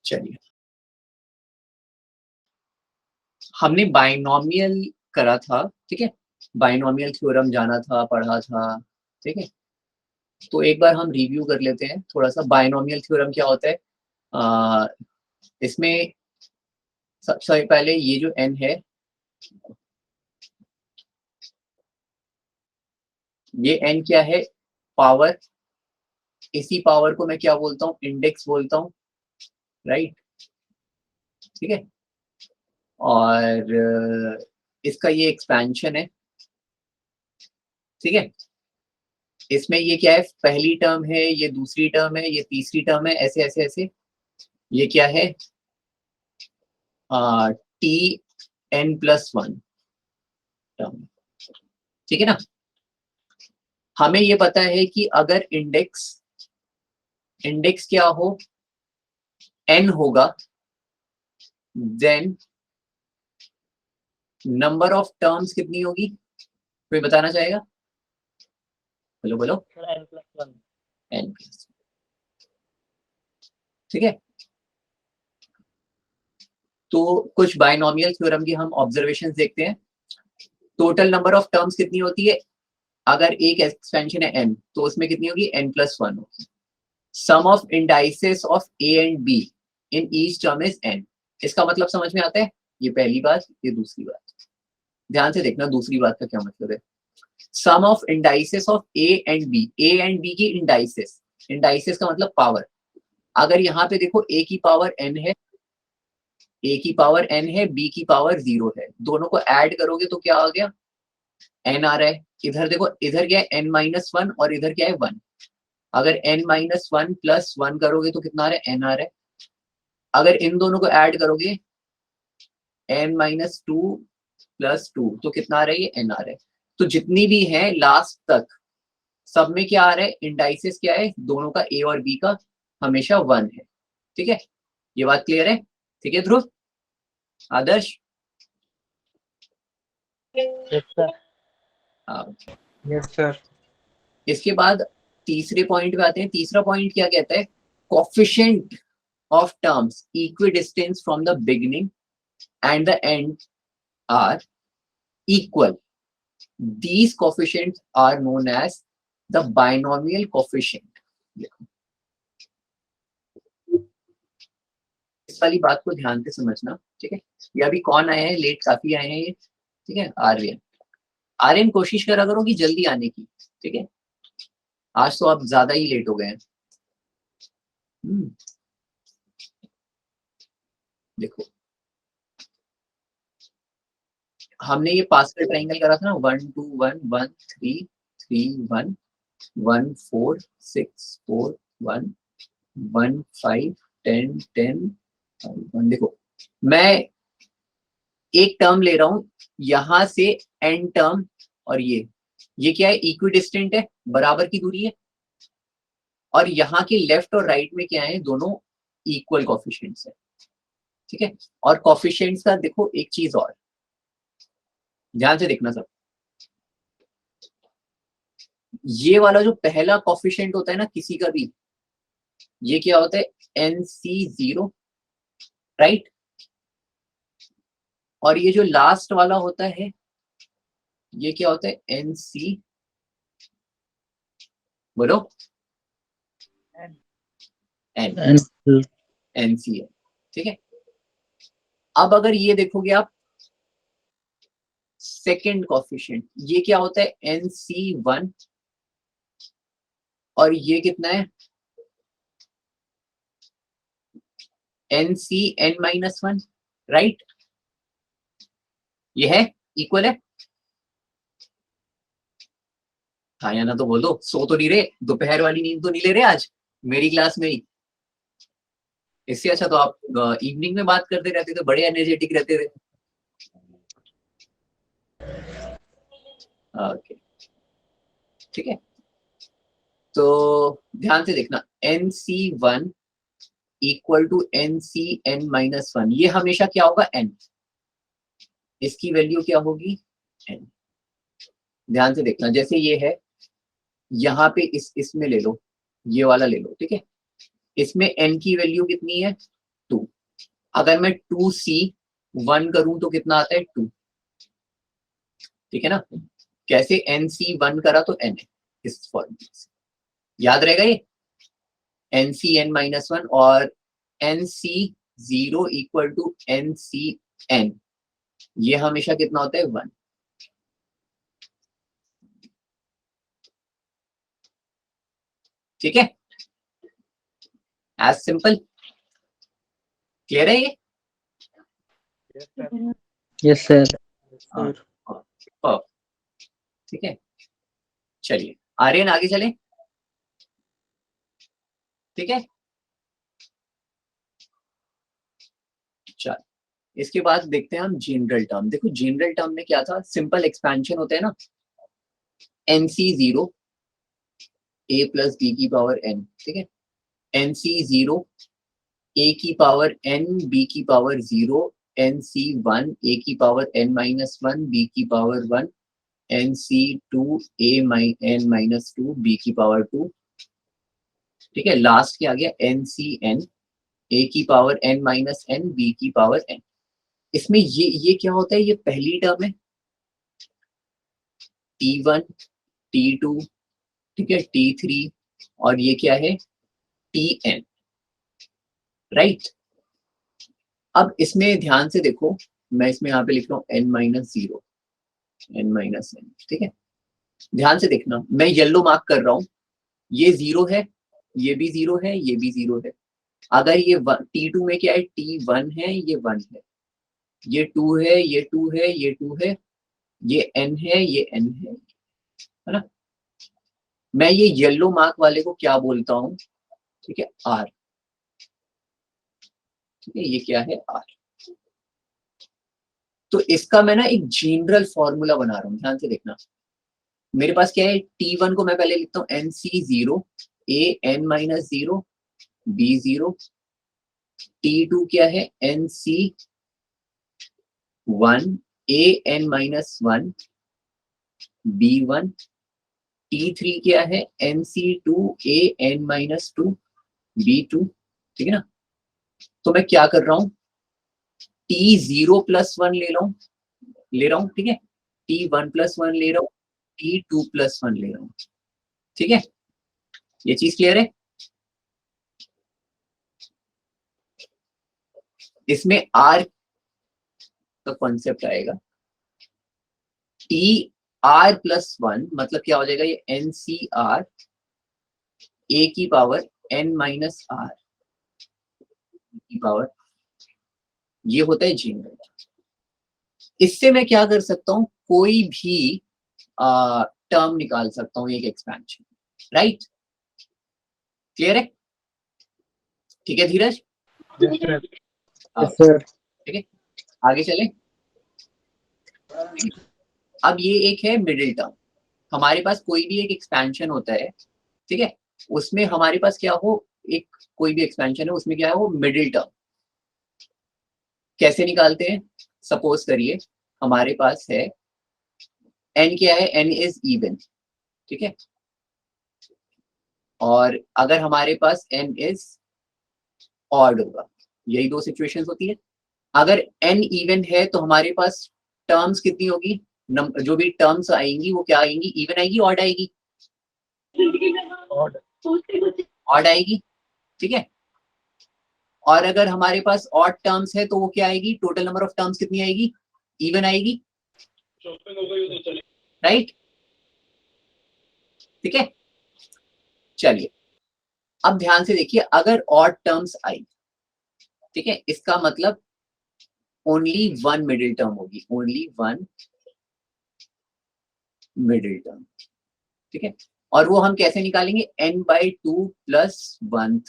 चलिए, हमने बाइनोमियल करा था, ठीक है, बाइनोमियल थ्योरम जाना था, पढ़ा था, ठीक है। तो एक बार हम रिव्यू कर लेते हैं थोड़ा सा, बाइनोमियल थ्योरम क्या होता है। इसमें सबसे पहले ये जो n है, ये n क्या है, पावर। इसी पावर को मैं क्या बोलता हूँ, इंडेक्स बोलता हूँ, राइट, ठीक है। और इसका ये एक्सपेंशन है, ठीक है। इसमें ये क्या है, पहली टर्म है, ये दूसरी टर्म है, ये तीसरी टर्म है, ऐसे ऐसे ऐसे। ये क्या है, T n plus one term, ठीक है ना। हमें ये पता है कि अगर इंडेक्स इंडेक्स क्या हो, n होगा, देन नंबर ऑफ टर्म्स कितनी होगी, कोई बताना चाहेगा? बोलो बोलो। n प्लस, ठीक है। तो कुछ बाइनोमियल थ्योरम की हम ऑब्जर्वेशंस देखते हैं। टोटल नंबर ऑफ टर्म्स कितनी होती है, अगर एक एक्सपेंशन है n, तो उसमें कितनी होगी, n प्लस वन होगी। Sum of indices of a and b in each term is n। इसका मतलब समझ में आता है, ये पहली बात, ये दूसरी बात। ध्यान से देखना दूसरी बात का क्या मतलब है। Sum of indices of a and b, a and b की इंडाइसेस, इंडाइसेस का मतलब पावर। अगर यहाँ पे देखो a की पावर n है, a की पावर n है, b की पावर 0 है, दोनों को ऐड करोगे तो क्या आ गया, n आ रहा है। इधर देखो, इधर क्या है, n माइनस वन, और इधर क्या है, वन। अगर n minus one plus one करोगे तो कितना आ रहा है, n आ रहा है। अगर इन दोनों को ऐड करोगे, n minus two plus two, तो कितना आ रहा है, ये n आ रहा है। तो जितनी भी है लास्ट तक, सब में क्या आ रहा है, इंडाइसेस क्या है, दोनों का a और b का हमेशा वन है, ठीक है। ये बात क्लियर है, ठीक है Dhruv, Adarsh? Yes sir. Yes sir. इसके बाद तीसरे पॉइंट पे आते हैं। तीसरा पॉइंट क्या कहता है, coefficient of terms equidistance from the beginning and the end are equal, these coefficients are known as the binomial coefficient। इस वाली बात को ध्यान से समझना, ठीक है। ये अभी कौन आया है, लेट काफी आए हैं ये, ठीक है। आर्यन, आर्यन कोशिश करा करो कि जल्दी आने की, ठीक है। आज तो आप ज्यादा ही लेट हो गए हैं। देखो, हमने ये पास्कल ट्राइंगल करा था ना, 1 2 1 1 3 3 1 1 4 6 4 1 1 5 10 10 1। देखो, मैं एक टर्म ले रहा हूं यहां से, एन टर्म, और ये क्या है, इक्विडिस्टेंट है, बराबर की दूरी है। और यहाँ के लेफ्ट और राइट में क्या है, दोनों इक्वल कोफिशिएंट्स है, ठीक है। और कोफिशिएंट्स का देखो एक चीज और, ध्यान से देखना सब। ये वाला जो पहला कोफिशिएंट होता है ना किसी का भी, ये क्या होता है, NC0, राइट। और ये जो लास्ट वाला होता है, ये क्या होता है, NC, बोलो, N, NC है, ठीक है। अब अगर ये देखोगे आप, सेकेंड कोफिशिएंट, ये क्या होता है, NC1, और ये कितना है, NCN माइनस वन, राइट। ये है, इक्वल है। हाँ या ना तो बोलो, सो तो नहीं रहे, दोपहर वाली नींद तो नहीं ले रहे आज मेरी क्लास में ही। इससे अच्छा तो आप इवनिंग में बात करते रहते थे, बड़े एनर्जेटिक रहते थे। ओके, ठीक है। तो ध्यान से देखना, NC1 equal to NCN minus one, ये हमेशा क्या होगा, n। इसकी वैल्यू क्या होगी, n। ध्यान से देखना, जैसे ये है, यहाँ पे इसमें ले लो, ये वाला ले लो, ठीक है। इसमें n की वैल्यू कितनी है, 2, अगर मैं 2C1 करूं तो कितना आता है 2, ठीक है ना। कैसे NC1 करा तो N है, इस फॉर्मूले से याद रहेगा ये NCN-1 और NC0 इक्वल टू NCN, ये हमेशा कितना होता है 1। ठीक है, एज सिंपल, क्लियर है ये? Yes sir. ठीक है, चलिए आर्यन आगे चले। ठीक है, चल इसके बाद देखते हैं हम जनरल टर्म। देखो जनरल टर्म में क्या था, सिंपल एक्सपेंशन होते हैं ना, NC0 a प्लस बी की पावर n, ठीक है, NC0 a की पावर n b की पावर 0, NC1 a की पावर n-1 b की पावर 1, NC2 n-2 b की पावर 2, ठीक है, लास्ट क्या आ गया NCN a की पावर n-n b की पावर n। इसमें ये क्या होता है, ये पहली टर्म है T1 T2, ठीक है, T3 और ये क्या है Tn, राइट। अब इसमें ध्यान से देखो, मैं इसमें यहाँ पे लिख रहा हूँ n-0 n-n, ठीक है, ध्यान से देखना, मैं येलो मार्क कर रहा हूँ, ये 0 है, ये भी 0 है, ये भी 0 है। अगर ये T2 में क्या है, T1 है, ये 1 है, ये 2 है, ये 2 है, ये 2 है, ये n है, ये n है ना। मैं ये येलो मार्क वाले को क्या बोलता हूँ, ठीक है, R, ठीक है, ये क्या है R। तो इसका मैं ना एक जनरल फॉर्मूला बना रहा हूँ, ध्यान से देखना। मेरे पास क्या है, T1 को मैं पहले लिखता हूँ NC0 a n-0 b0, T2 क्या है NC1 a n-1 b1, T3 क्या है NC2 a n-2 b2, ठीक है ना। तो मैं क्या कर रहा हूँ, T0 प्लस 1 ले रहा हूँ, ठीक है, T1 प्लस 1 ले रहा हूँ, T2 प्लस 1 ले रहा हूँ, ठीक है, ये चीज क्लियर है। इसमें R का कॉन्सेप्ट आएगा, TR प्लस 1 मतलब क्या हो जाएगा, ये NCR a की पावर n-r की पावर, ये होता है जनरल। इससे मैं क्या कर सकता हूं, कोई भी टर्म निकाल सकता हूं एक एक्सपेंशन, राइट, क्लियर है। ठीक है धीरज, ठीक है, आगे चले। अब ये एक है मिडिल टर्म, हमारे पास कोई भी एक एक्सपेंशन होता है, ठीक है, उसमें हमारे पास क्या हो, एक कोई भी एक्सपेंशन है उसमें क्या है, वो मिडिल टर्म। कैसे निकालते हैं, सपोज करिए हमारे पास है n, क्या है n इज इवन, ठीक है, और अगर हमारे पास n इज ऑड होगा, यही दो सिचुएशंस होती है। अगर n इवन है तो हमारे पास टर्म्स कितनी होगी, जो भी टर्म्स आएंगी वो क्या आएंगी, इवन आएगी ऑड आएगी, ऑड आएगी, ठीक है। और अगर हमारे पास ऑड टर्म्स है तो वो क्या आएगी, टोटल नंबर ऑफ टर्म्स कितनी आएगी, इवन आएगी, राइट, ठीक है। चलिए अब ध्यान से देखिए, अगर ऑड टर्म्स आई, ठीक है, इसका मतलब ओनली वन मिडिल टर्म होगी, ओनली वन मिडिल टर्म, ठीक है। और वो हम कैसे निकालेंगे, n/2 प्लस 1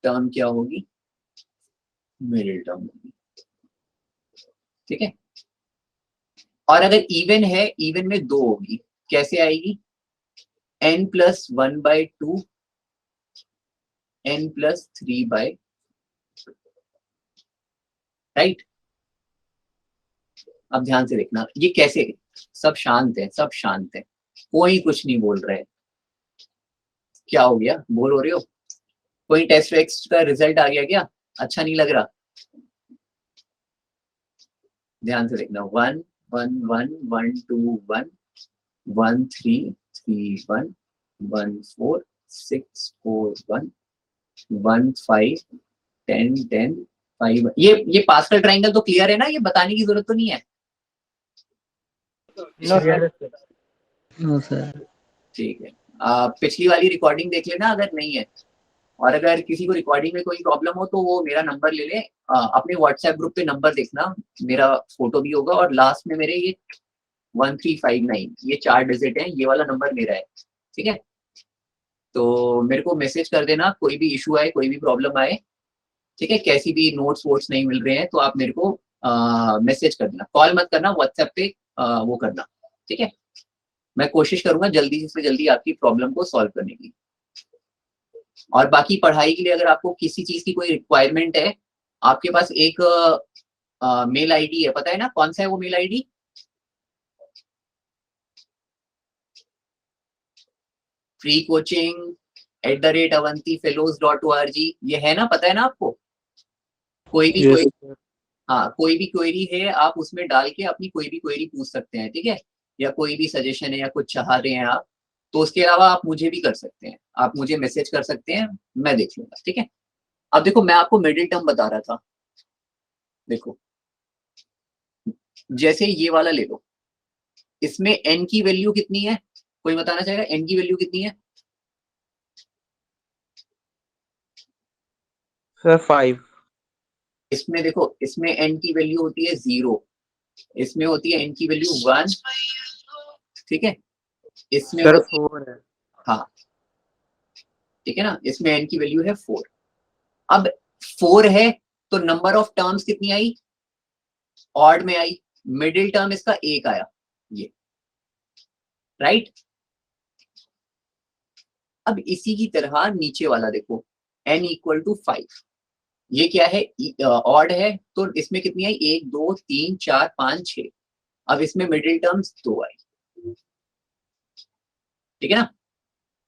टर्म क्या होगी, मिडिल टर्म होगी, ठीक है। और अगर इवन है, इवन में दो होगी, कैसे आएगी, n plus 1/2 n plus 3/, right. अब ध्यान से देखना, ये कैसे, सब शांत है, सब शांत है, कोई कुछ नहीं बोल रहे, क्या हो गया, बोर हो रहे हो, कोई टेस्ट वेक्स का रिजल्ट आ गया क्या, अच्छा नहीं लग रहा? ध्यान से देखना, 1 1 1 1 2 1 1 3 3 1 1 4 6 4 1 1 5 10 10 5। ये पास्कल ट्राइंगल तो क्लियर है ना, ये बताने की जरूरत तो नहीं है? No sir. No sir. ठीक है, पिछली वाली रिकॉर्डिंग देख लेना अगर नहीं है, और अगर किसी को रिकॉर्डिंग में कोई प्रॉब्लम हो तो वो मेरा नंबर ले ले। अपने व्हाट्सएप ग्रुप पे नंबर देखना, मेरा फोटो भी होगा और लास्ट में मेरे ये 1359 ये 4 डिजिट है, ये वाला नंबर मेरा है। ठीक है, तो मेरे को मैसेज कर देना, कोई भी इशू आए, कोई भी प्रॉब्लम आए। ठीक है, कैसी भी नोट्स वोट्स नहीं मिल रहे हैं तो आप मेरे को मैसेज कर देना, कॉल मत करना, व्हाट्सएप पे वो करना। ठीक है, मैं कोशिश करूंगा जल्दी से जल्दी आपकी प्रॉब्लम को सॉल्व करने की। और बाकी पढ़ाई के लिए अगर आपको किसी चीज की कोई रिक्वायरमेंट है, आपके पास एक मेल आईडी है, पता है ना कौन सा है वो मेल आईडी? freecoaching@avantifellows.org, ये है ना, पता है ना आपको? कोई भी Yes, कोई sir. हाँ, कोई भी क्वेरी है आप उसमें डाल के अपनी कोई भी क्वेरी पूछ सकते हैं। ठीक है, या कोई भी सजेशन है या कुछ चाह रहे हैं आप, तो उसके अलावा आप मुझे भी कर सकते हैं, आप मुझे मैसेज कर सकते हैं, मैं देख लूंगा। ठीक है, अब देखो मैं आपको मिडिल टर्म बता रहा था, देखो जैसे ये वाला ले लो, इसमें n की वैल्यू कितनी है? कोई बताना चाहेगा n की वैल्यू कितनी है? Sir, 5. इसमें देखो, इसमें n की वैल्यू होती है 0, इसमें होती है n की वैल्यू 1। ठीक है, इसमें Sir, होती 4 है. हाँ, ठीक है ना, इसमें n की वैल्यू है 4। अब 4 है तो नंबर ऑफ टर्म्स कितनी आई? ऑड में आई, मिडिल टर्म इसका 1 आया, ये राइट। अब इसी की तरह नीचे वाला देखो, n इक्वल टू 5, ये क्या है? ऑड है, तो इसमें कितनी आई? 1 2 3 4 5 6। अब इसमें मिडिल टर्म्स 2 आई। ठीक है ना?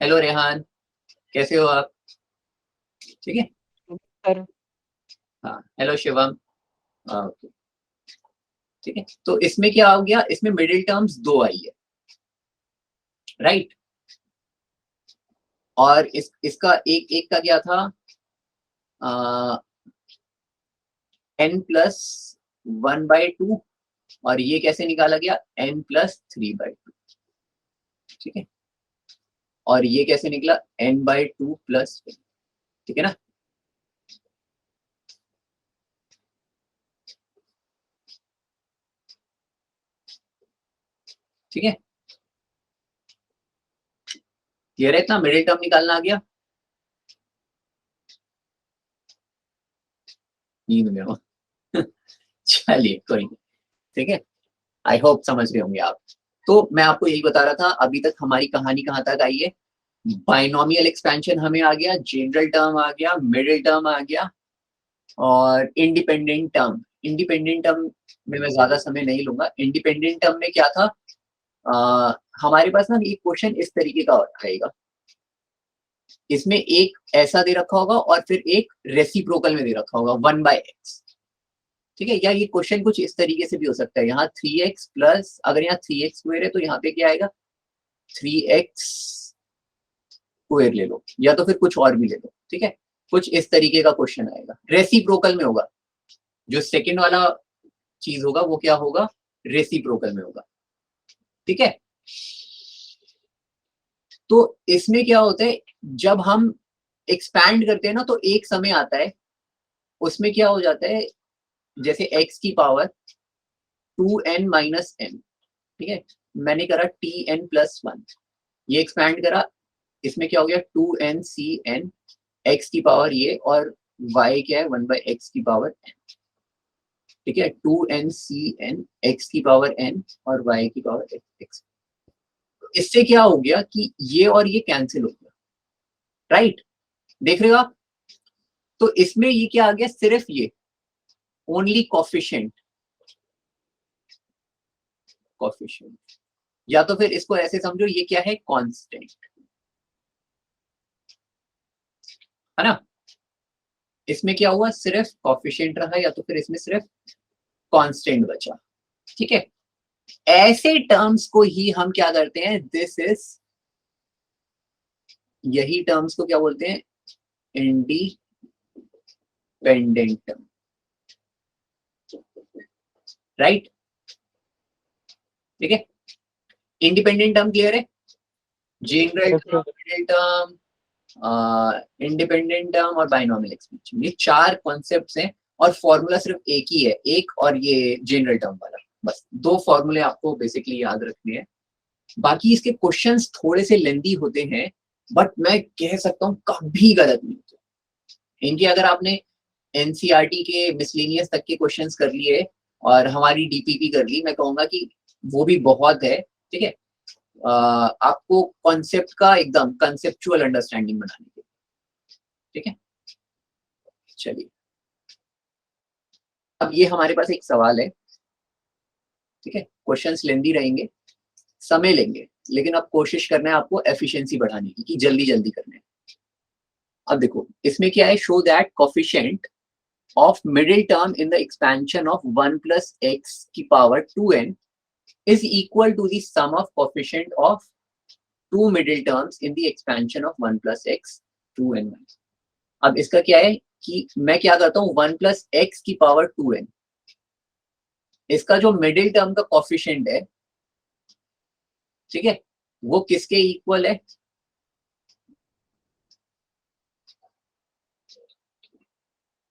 हेलो रेहान, कैसे हो आप? ठीक है, Sir, हाँ, हेलो शिवम, ओके। ठीक है, तो इसमें क्या हो गया? इसमें मिडिल टर्म्स 2 आई है, राइट। और इसका एक का क्या था? n+1/2, और ये कैसे निकाला गया? n+3/2। ठीक है, और ये कैसे निकला? n/2+1। ठीक है ना? ठीक है, क्लियर है? इतना मिडिल टर्म निकालना आ गया? नींद में हो? चलिए कोई नहीं, ठीक है, आई होप समझ रहे होंगे आप। तो मैं आपको यही बता रहा था, अभी तक हमारी कहानी कहाँ तक आई है? बाइनोमियल एक्सपेंशन हमें आ गया, जनरल टर्म आ गया, मिडिल टर्म आ गया, और इंडिपेंडेंट टर्म। इंडिपेंडेंट टर्म में मैं ज्यादा समय नहीं लूंगा। इंडिपेंडेंट टर्म में क्या था? हमारे पास ना एक क्वेश्चन इस तरीके का रहेगा, इसमें एक ऐसा दे रखा होगा और फिर एक रेसिप्रोकल में दे रखा होगा 1/x। ठीक है, या ये क्वेश्चन कुछ इस तरीके से भी हो सकता है, यहाँ 3x प्लस, अगर यहाँ 3x स्क्वायर है तो यहाँ पे क्या आएगा? 3x स्क्वायर ले लो, या तो फिर कुछ और भी ले लो। ठीक है, कुछ इस तरीके का क्वेश्चन आएगा, रेसिप्रोकल में होगा। जो सेकंड वाला चीज होगा वो क्या होगा? रेसिप्रोकल में होगा। ठीक है, तो इसमें क्या होता है, जब हम एक्सपैंड करते हैं ना तो एक समय आता है, उसमें क्या हो जाता है, जैसे x की पावर 2n-n, ठीक है, मैंने करा tn+1, ये एक्सपैंड करा, इसमें क्या हो गया? 2n-c-n, x की पावर ये, और y क्या है? 1/x की पावर n। ठीक है, 2n-c-n, x की पावर n और y की पावर x। इससे क्या हो गया कि ये और ये कैंसिल हो गया, राइट? देख रहे हो आप? तो इसमें ये क्या आ गया? सिर्फ ये ओनली कॉफिशिएंट, कॉफिशिएंट, या तो फिर इसको ऐसे समझो, ये क्या है? कांस्टेंट, है ना? इसमें क्या हुआ, सिर्फ कॉफिशिएंट रहा या तो फिर इसमें सिर्फ कांस्टेंट बचा। ठीक है, ऐसे टर्म्स को ही हम क्या करते हैं, दिस इज, यही टर्म्स को क्या बोलते हैं, इंडिपेंडेंट टर्म, राइट। ठीक है, इंडिपेंडेंट टर्म क्लियर है, general term, middle term, independent term और बाइनोमियल एक्सपेंशन, ये चार कॉन्सेप्ट्स हैं और फॉर्मूला सिर्फ एक ही है, एक और ये जनरल टर्म वाला, बस दो फॉर्मूले आपको बेसिकली याद रखने हैं। बाकी इसके क्वेश्चंस थोड़े से लेंदी होते हैं, बट मैं कह सकता हूँ कभी गलत नहीं होते इनकी। अगर आपने एनसीईआरटी के मिसलेनियस तक के क्वेश्चंस कर लिए और हमारी डीपीपी कर ली, मैं कहूंगा कि वो भी बहुत है। ठीक है, आपको कॉन्सेप्ट का एकदम कंसेप्चुअल अंडरस्टैंडिंग बनाने के। ठीक है, चलिए अब ये हमारे पास एक सवाल है। ठीक है, क्वेश्चंस लेंदी रहेंगे, समय लेंगे, लेकिन अब कोशिश करना है आपको एफिशिएंसी बढ़ाने की, कि जल्दी जल्दी करना है। अब देखो इसमें क्या है, show that coefficient of middle term in the expansion of 1 plus x की power 2n is equal to the sum of coefficient of two middle terms in the expansion of 1 plus x 2n। अब इसका क्या है कि मैं क्या करता हूं, 1 plus x की पावर 2n, इसका जो मिडिल टर्म का कोफिशिएंट है, ठीक है, वो किसके इक्वल है,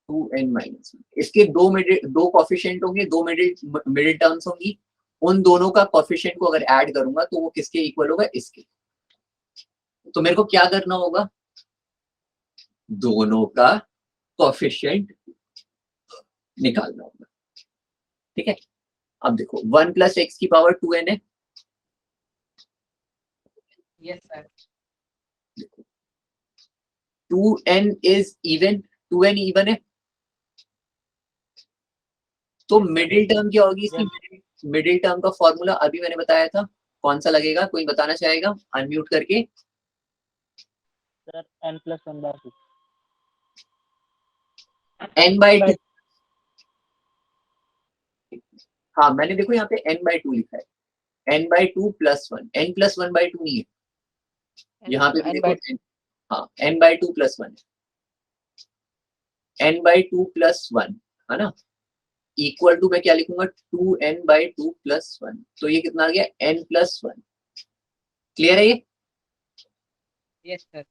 टू एन माइनस। इसके दो कोफिशिएंट होंगे, दो मिडिल टर्म्स होंगी, उन दोनों का कोफिशिएंट को अगर ऐड करूंगा तो वो किसके इक्वल होगा, इसके। तो मेरे को क्या करना होगा, दोनों का कोफिशिएंट निकालना होगा। ठीक है, अब देखो 1 plus x की पावर 2n है, yes sir. 2n is even, 2n even है, तो मिडिल टर्म क्या होगी इसकी, मिडिल टर्म का फॉर्मूला अभी मैंने बताया था, कौन सा लगेगा, कोई बताना चाहेगा अनम्यूट करके। Sir n+1/2। n/2, हाँ मैंने देखो यहाँ पे n/2 लिखा है, n/2 + 1, n+1/2 नहीं है यहाँ पे भी देखो हाँ n/2 + 1, n/2 + 1 है ना, इक्वल टू मैं क्या लिखूंगा, 2n/2 + 1, तो ये कितना आ गया, n+1। क्लियर है ये। Yes sir.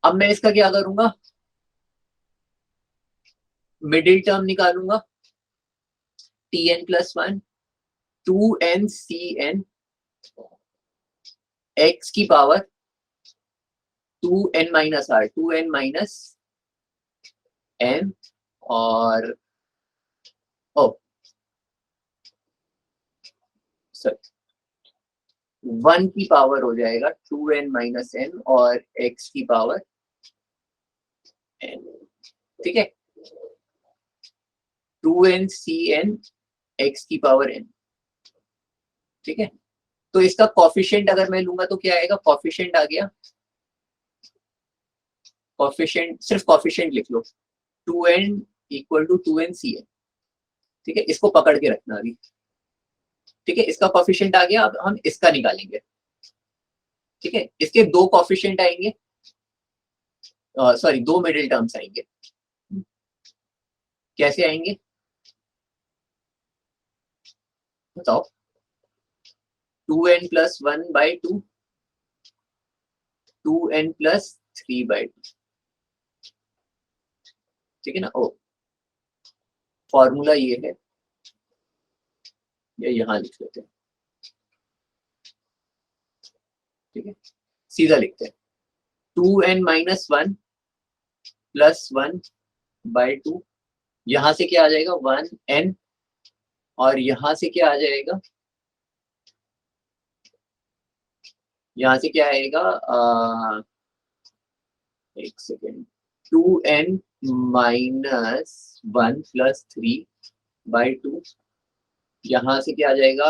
अब मैं इसका क्या करूंगा, मिडिल टर्म निकालूंगा, tn+1 2n/cn x की power 2n - r, 2n - n और ओ सर 1 की पावर हो जाएगा 2n - n और x की पावर n। ठीक है, 2n/cn x की पावर n। ठीक है, तो इसका कॉफिशिएंट अगर मैं लूंगा तो क्या आएगा, कॉफिशिएंट आ गया, कॉफिशिएंट सिर्फ कॉफिशिएंट लिख लो, 2n = 2n/cn। ठीक है, इसको पकड़ के रखना अभी। ठीक है, इसका कॉफिशिएंट आ गया, अब हम इसका निकालेंगे। ठीक है, इसके दो कॉफिशिएंट आएंगे, सॉरी दो मिडिल टर्म्स आएंगे। कैसे आएंगे बताओ, 2n + 1/2, 2n + 3/2। ठीक है ना, ओ फॉर्मूला ये है, ये यहाँ लिख लेते हैं। ठीक है, सीधा लिखते हैं, 2n - 1 + 1/2, यहां से क्या आ जाएगा 1n, और यहां से क्या आ जाएगा, यहां से क्या आएगा, एक सेकेंड, 2n - 1 + 3/2, यहां से क्या आ जाएगा,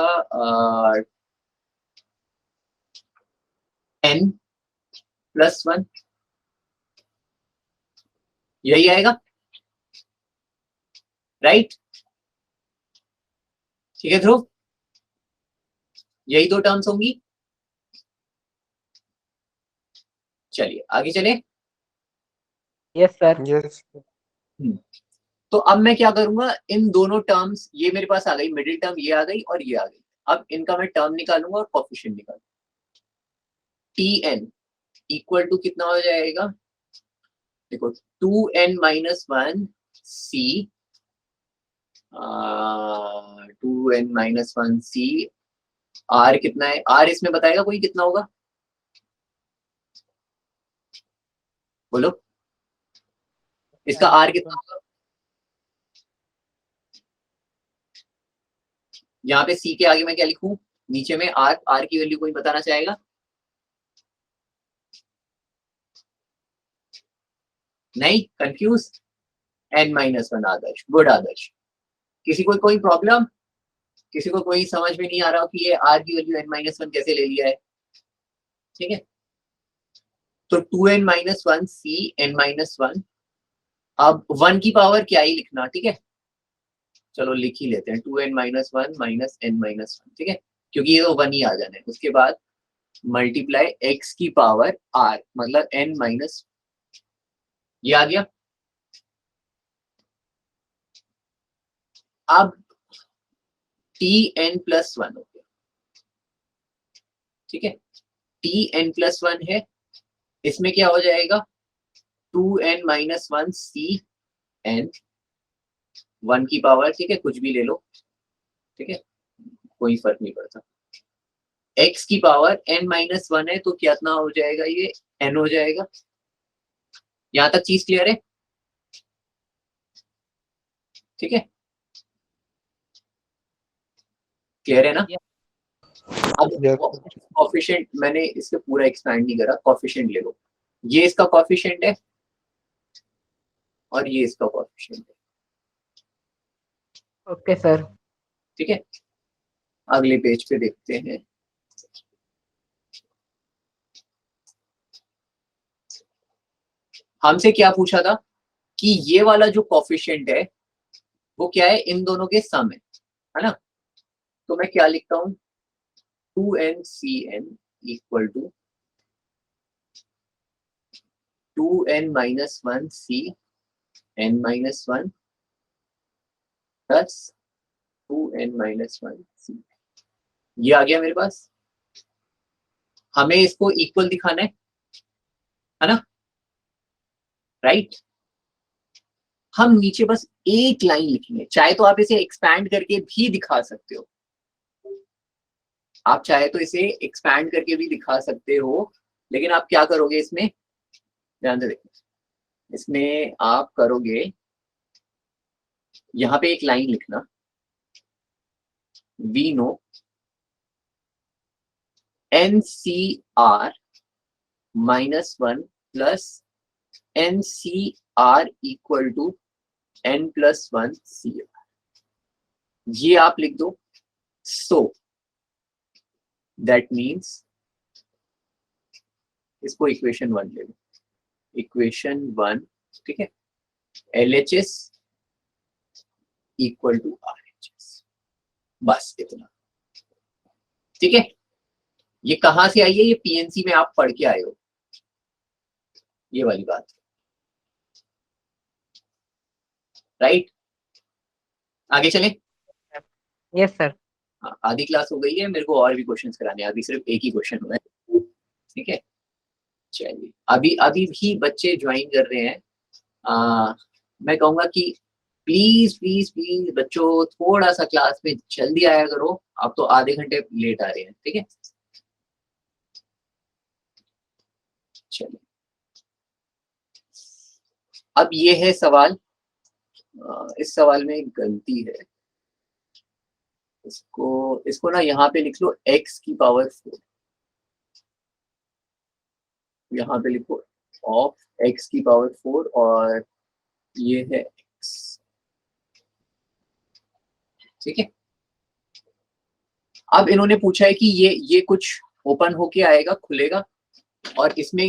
n + 1, यही आएगा। राइट? ठीक है ध्रुव, यही दो टर्म्स होंगी। चलिए आगे चले। Yes sir. यस तो अब मैं क्या करूंगा, इन दोनों टर्म्स, ये मेरे पास आ गई, मिडिल टर्म ये आ गई और ये आ गई, अब इनका मैं टर्म निकालूंगा और कोफिशिएंट निकालूंगा। Tn इक्वल टू कितना हो जाएगा, देखो 2n minus 1 C, 2n minus 1 C, r कितना है, आर इसमें बताएगा कोई कितना होगा, बोलो इसका आर कितना होगा। यहाँ पे सी के आगे मैं क्या लिखूं, नीचे में आर, आर की वैल्यू कोई बताना चाहेगा, नहीं कंफ्यूज, n माइनस 1 आदर्श, गुड आदर्श। किसी को कोई प्रॉब्लम, किसी को कोई समझ में नहीं आ रहा कि ये आर की वैल्यू n माइनस 1 कैसे ले लिया है, ठीक है। तो 2n minus 1 C n minus 1, अब 1 की पावर क्या ही लिखना, ठीक है, चलो लिख ही लेते हैं 2n minus 1 minus n minus 1, ठीक है, क्योंकि ये तो 1 ही आ जाना है। उसके बाद मल्टीप्लाई x की पावर r, मतलब n माइनस, ये आ गया। अब tn प्लस 1 हो गया, ठीक है, tn प्लस 1 है, इसमें क्या हो जाएगा 2n माइनस 1 सी n, 1 की पावर, ठीक है, कुछ भी ले लो, ठीक है, कोई फर्क नहीं पड़ता, x की पावर n माइनस 1 है तो कितना हो जाएगा, ये n हो जाएगा। यहां तक चीज क्लियर है, ठीक है, क्लियर है ना। अब कोफिशिएंट मैंने इससे पूरा एक्सपैंड नहीं करा, कोफिशिएंट ले लो, ये इसका कोफिशिएंट है और ये इसका कोफिशिएंट है, ओके सर। ठीक है। अगले पेज पे देखते हैं, हमसे क्या पूछा था कि ये वाला जो कोफिशिएंट है वो क्या है, इन दोनों के सम है ना, तो मैं क्या लिखता हूं 2n equal to 2n minus 1 C n minus 1 plus 2n minus 1 C, ये आ गया मेरे पास। हमें इसको इक्वल दिखाना है ना, राइट। हम नीचे बस एक लाइन लिखेंगे, चाहे तो आप इसे एक्सपैंड करके भी दिखा सकते हो, आप चाहे तो इसे एक्सपैंड करके भी दिखा सकते हो, लेकिन आप क्या करोगे इसमें, ध्यान से देखो, इसमें आप करोगे, यहां पे एक लाइन लिखना, we know NCR minus 1 plus NCR equal to n plus 1 CR, ये आप लिख दो। सो दैट मीन्स इसको इक्वेशन 1 ले लो, इक्वेशन 1, ठीक है, LHS इक्वल टू RHS, बस इतना, ठीक है। ये कहां से आई है, ये PNC में आप पढ़ के आए हो, ये वाली बात, राइट। आगे चले, यस सर। आधी क्लास हो गई है, मेरे को और भी क्वेश्चंस कराने हैं, अभी सिर्फ एक ही क्वेश्चन हुआ है, ठीक है। चलिए अभी अभी भी बच्चे ज्वाइन कर रहे हैं, मैं कहूंगा कि प्लीज प्लीज प्लीज बच्चों थोड़ा सा क्लास में जल्दी आया करो, आप तो आधे घंटे लेट आ रहे हैं, ठीक है। चलिए अब ये है सवाल, इस सवाल में एक गलती है, इसको इसको ना यहाँ पे लिख लो x की पावर 4, यहाँ पे लिखो ऑफ x की पावर 4 और ये है x, ठीक है। अब इन्होंने पूछा है कि ये कुछ ओपन होके आएगा, खुलेगा, और इसमें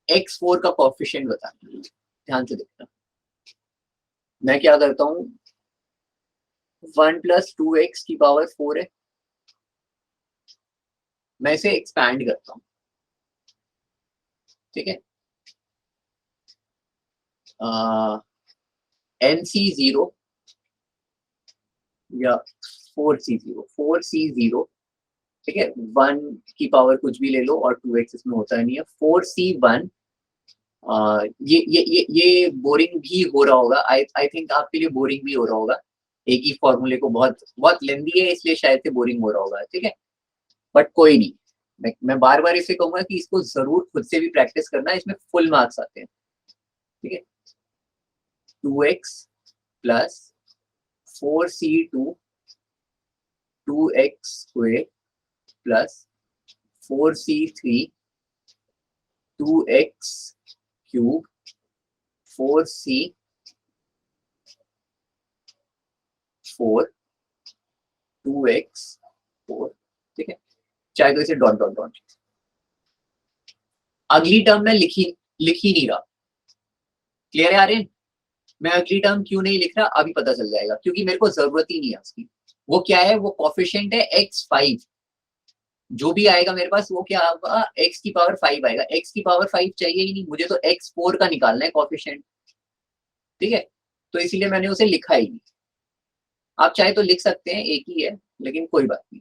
x4 का कोएफिशिएंट बताना, ध्यान से देखना। मैं क्या करता हूँ, 1 + 2x की पावर 4 है। मैं इसे एक्सपैंड करता हूं, ठीक है। NC0 या 4C0 ठीक है। 1 की पावर कुछ भी ले लो और 2x इसमें होता नहीं है। 4C1 ये बोरिंग भी हो रहा होगा, आई थिंक आपके लिए बोरिंग भी हो रहा होगा। एक ही फॉर्मूले को बहुत बहुत लेंदी है, इसलिए शायद से बोरिंग हो रहा होगा, ठीक है। बट कोई नहीं, मैं बार बार इसे कहूंगा कि इसको जरूर खुद से भी प्रैक्टिस करना, इसमें फुल मार्क्स आते हैं, ठीक है। 2x + 4C2 2x² + 4C3 2x³ 4C4 2x4, ठीक है। चाहे तो इसे डॉट डॉट डॉट। अगली टर्म में लिख ही नहीं रहा। क्लियर है आर्यन? मैं अगली टर्म क्यों नहीं लिख रहा अभी पता चल जाएगा, क्योंकि मेरे को जरूरत ही नहीं है उसकी। वो क्या है, वो कोफिशिएंट है x5। जो भी आएगा मेरे पास वो क्या होगा, x की पावर 5 आएगा। x की पावर 5 चाहिए ही नहीं मुझे, तो x4 का निकालना है कोफिशिएंट, ठीक है। तो इसीलिए मैंने उसे लिखा ही नहीं। आप चाहे तो लिख सकते हैं, एक ही है, लेकिन कोई बात नहीं।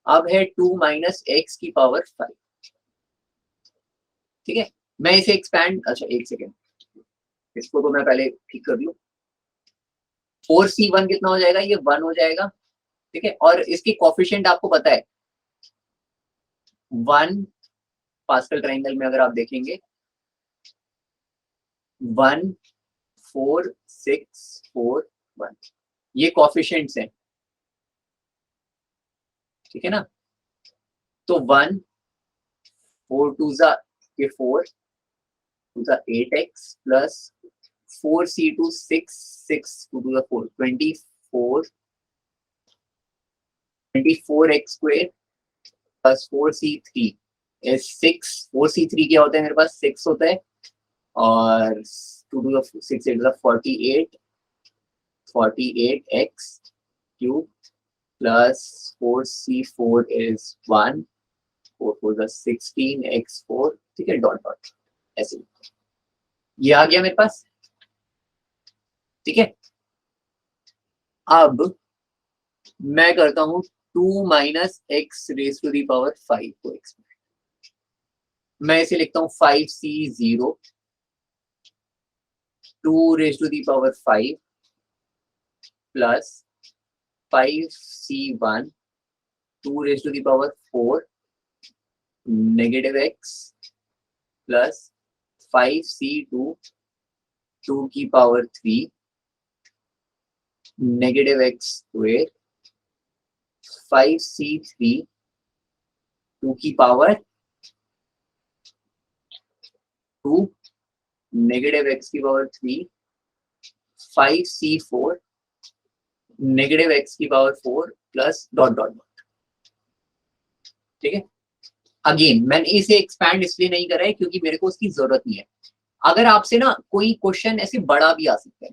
अब है 2 - x की पावर 5, ठीक है। मैं इसे एक्सपैंड, अच्छा एक सेकेंड, इसको तो मैं पहले ठीक कर लूं। 4C1 कितना हो जाएगा, ये 1 हो जाएगा, ठीक है। और इसकी कोफिशिएंट आपको पता है 1, पास्कल ट्रायंगल में अगर आप देखेंगे 1 4 6 4 1, ये कोफिशिएंट्स हैं, ठीक है ना। तो 1 4 2 ये 4 2 8x + 4C2 6 6 2 4 24x² + 4C3 is 6। 4C3 क्या होता है मेरे पास, 6 होता है, और 2 6 8 48x³ + 4C4 is 1 4 4 16x4, ठीक है, डॉट डॉट ऐसे। ये आ गया मेरे पास, ठीक है। अब मैं करता हूं 2 - x⁵5 को x, मैं इसे लिखता हूं 5C0 2⁵5 + 5C1 2⁴ -x + 5C2 2⁵3 -x² 5C3 2⁵2 -x³ 5C4 -x⁴ plus dot dot dot, ठीक है। अगेन मैंने इसे एक्सपैंड इसलिए नहीं करा है क्योंकि मेरे को उसकी जरूरत नहीं है। अगर आपसे ना कोई क्वेश्चन ऐसे बड़ा भी आ सकता है,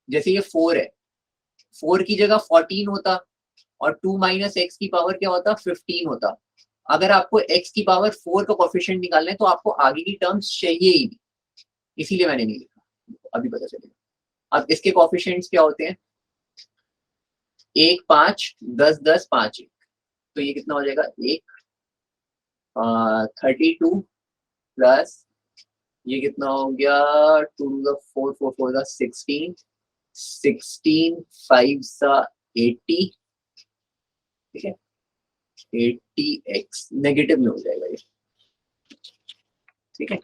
जैसे ये 4 है, 4 की जगह 14 होता और 2 - x की पावर क्या होता, 15 होता। अगर आपको x की पावर 4 का कोफिशिएंट निकालना है तो आपको आगे की टर्म्स चाहिए ही नहीं, इसीलिए मैंने नहीं लिखा, अभी पता चलेगा। अब इसके कोफिशिएंट्स क्या होते हैं, 1 5 10 10 5 1, तो ये कितना हो जाएगा 1 32 प्लस ये कितना हो गया 2 4 4 4 16 16 5 80, ठीक है। 80x नेगेटिव में हो जाएगा ये, ठीक है।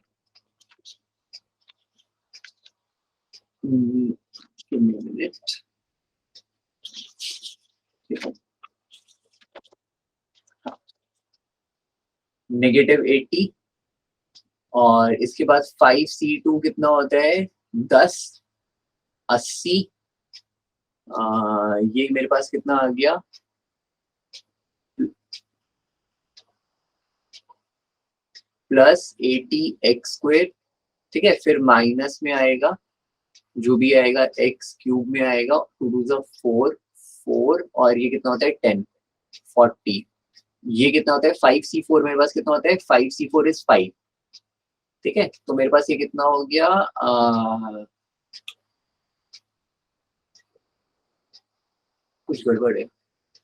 मिनट, ठीक है, -80 और इसके बाद 5C2 कितना होता है 10 80, ये मेरे पास कितना आ गया + 80x², ठीक है। फिर माइनस में आएगा जो भी आएगा एक्स क्यूब में आएगा, 2 2 4 4, और ये कितना होता है 10 40। ये कितना होता है 5c4, मेरे पास कितना होता है 5c4 इज 5। ठीक है, तो मेरे पास ये कितना हो गया कुछ गड़बड़ है,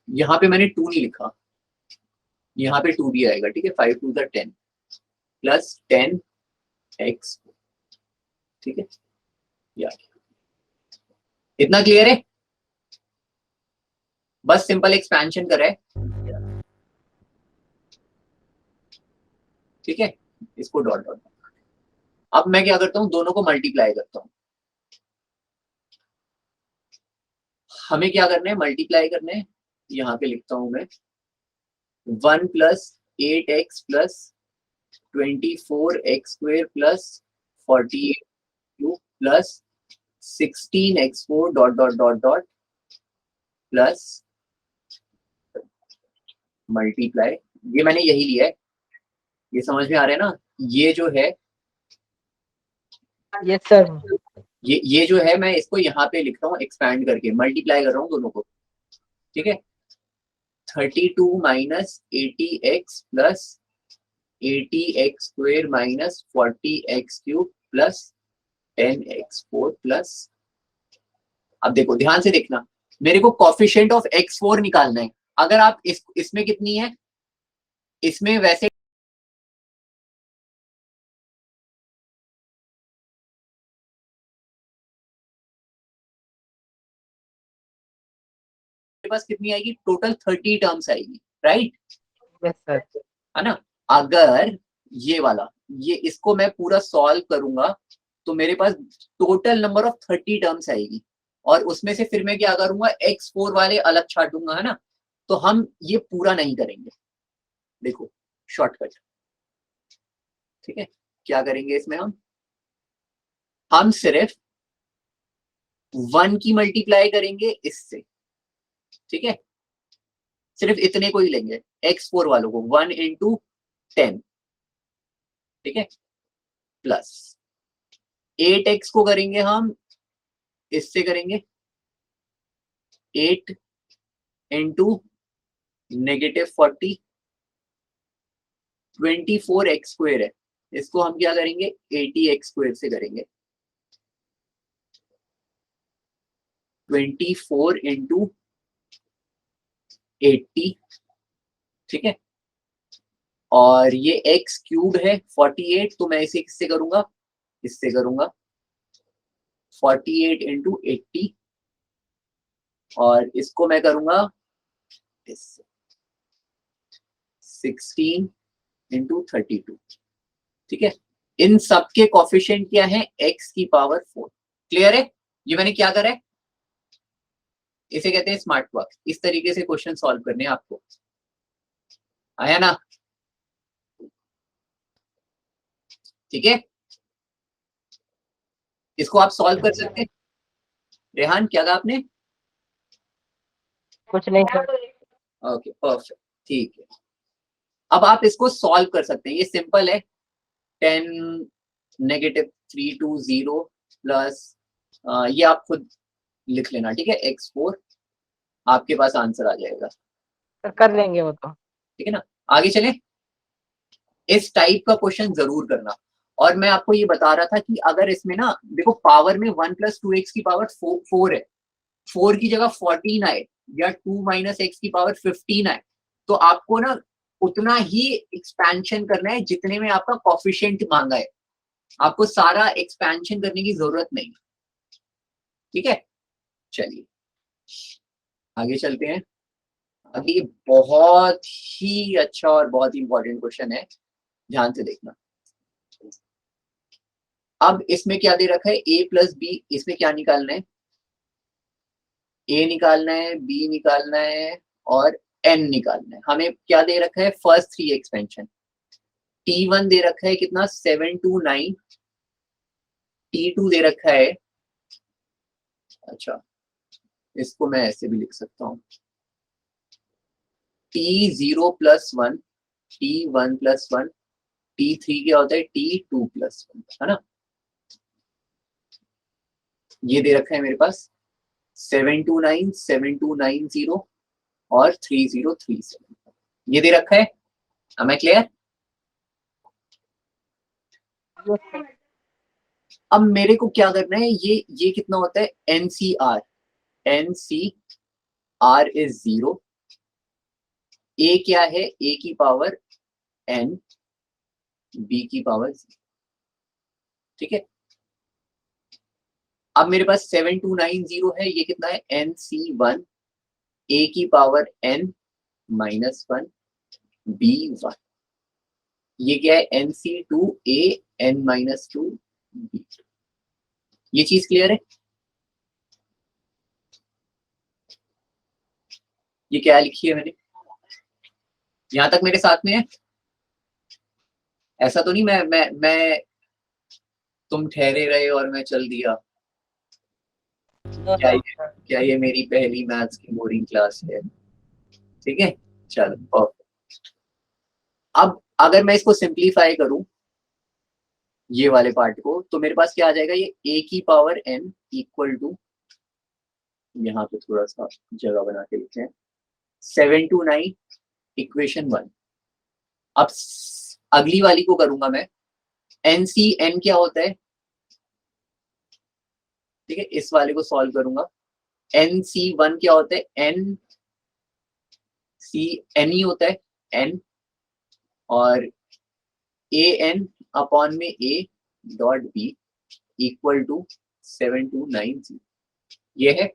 यहाँ पे मैंने 2 नहीं लिखा, यहाँ पे 2 भी आएगा। ठीक है, 5 2 10 प्लस 10x। ठीक है, या इतना क्लियर है? बस सिंपल एक्सपेंशन कर रहा है। ठीक है, इसको डॉट डॉट। अब मैं क्या करता हूं, दोनों को मल्टीप्लाई करता हूं। हमें क्या करना है, मल्टीप्लाई करना है। यहाँ पे लिखता हूं मैं 1 plus 8x plus 24x² plus 48 plus 16x4 dot dot dot dot plus multiply. ये मैंने यही लिया है, ये समझ में आ रहा है ना? ये जो है, यस सर। ये जो है, मैं इसको यहाँ पे लिखता हूँ एक्सपैंड करके, मल्टीप्लाई कर रहा हूँ दोनों को। ठीक है, 32 minus 80x plus 80x² minus 40x³ plus 10x4 plus, अब देखो ध्यान से देखना, मेरे को कोफिशिएंट ऑफ x4 निकालना है। अगर आप इसमें कितनी है, इसमें वैसे पास कितनी आएगी, टोटल 30 टर्म्स आएगी, राइट? Yes sir. है ना? अगर ये वाला, ये इसको मैं पूरा सॉल्व करूंगा तो मेरे पास टोटल नंबर ऑफ 30 टर्म्स आएगी, और उसमें से फिर मैं क्या करूंगा, x4 वाले अलग छाटूंगा, है ना? तो हम ये पूरा नहीं करेंगे। देखो शॉर्टकट। ठीक है, क्या करेंगे इसमें, हम सिर्फ 1 की मल्टीप्लाई करेंगे इससे। ठीक है, सिर्फ इतने को ही लेंगे, x4 वालों को 1 इंटू 10। ठीक है, प्लस 8x को करेंगे हम इससे, करेंगे 8 इंटू -40, 24x² है, इसको हम क्या करेंगे 80x² से करेंगे, 24 इंटू 80। ठीक है, और ये x क्यूब है 48, तो मैं इसे किससे करूंगा, इससे करूंगा 48 इंटू 80, और इसको मैं करूंगा इससे 16 इंटू 32। ठीक है, इन सब के कोफिशिएंट क्या है, x की पावर 4। क्लियर है? ये मैंने क्या करा है, इसे कहते हैं स्मार्ट वर्क। इस तरीके से क्वेश्चन सॉल्व करने हैं आपको, आया ना? ठीक है, इसको आप सॉल्व कर सकते हैं। रेहान क्या कहा आपने? कुछ नहीं सर। ओके परफेक्ट, ठीक है। अब आप इसको सॉल्व कर सकते हैं, ये सिंपल है। 10 -320 प्लस, ये आप खुद लिख लेना। ठीक है, x4 आपके पास आंसर आ जाएगा। सर कर लेंगे वो तो। ठीक है ना, आगे चलें। इस टाइप का क्वेश्चन जरूर करना। और मैं आपको ये बता रहा था कि अगर इसमें ना देखो, पावर में 1 + 2x की पावर 4 है, 4 की जगह 14 आए, या 2 - x की पावर 15 आए, तो आपको ना उतना ही एक्सपेंशन करना है जितने में आपका कोफिशिएंट मांगा है। आपको सारा एक्सपेंशन करने की जरूरत नहीं। ठीक है, चलिए आगे चलते हैं। अभी बहुत ही अच्छा और बहुत ही इंपॉर्टेंट क्वेश्चन है, ध्यान से देखना। अब इसमें क्या दे रखा है, a + b, इसमें क्या निकालना है, a निकालना है, b निकालना है, और n निकालना है। हमें क्या दे रखा है, फर्स्ट 3 एक्सपेंशन। t1 दे रखा है कितना, 7 to 9, t2 दे रखा है, अच्छा इसको मैं ऐसे भी लिख सकता हूँ, t0 + 1, t1 + 1, t3 क्या होता है, t2 + 1, है ना? ये दे रखा है मेरे पास 729 7290 और 3037, ये दे रखा है। Am I clear? Yes, sir. अब मेरे को क्या करना है, ये कितना होता है NCR, NCR इज 0, A क्या है, A की पावर N, B की पावर 0, ठीक है। अब मेरे पास 7290 है, ये कितना है NC1, A की पावर N -1, B1, ये क्या है NC2A N -2 B। ये चीज क्लियर है? ये क्या लिखी है मैंने, यहां तक मेरे साथ में है? ऐसा तो नहीं मैं तुम ठहरे रहे और मैं चल दिया? No, क्या sir. ये क्या ये मेरी पहली मैथ्स की बोरिंग क्लास है? ठीक है, चलो। अब अगर मैं इसको सिंप्लीफाई करूं ये वाले पार्ट को, तो मेरे पास क्या आ जाएगा, ये A की पावर N इक्वल टू, यहाँ पे थोड़ा सा जगह बना के लिखते हैं, 729 इक्वेशन 1। अब अगली वाली को करूंगा मैं, NCN क्या होता है, ठीक है, इस वाले को सॉल्व करूंगा। NC1 क्या होता है, NCN ही होता है N, और AN अपॉन में A dot B equal to 7290, ये है,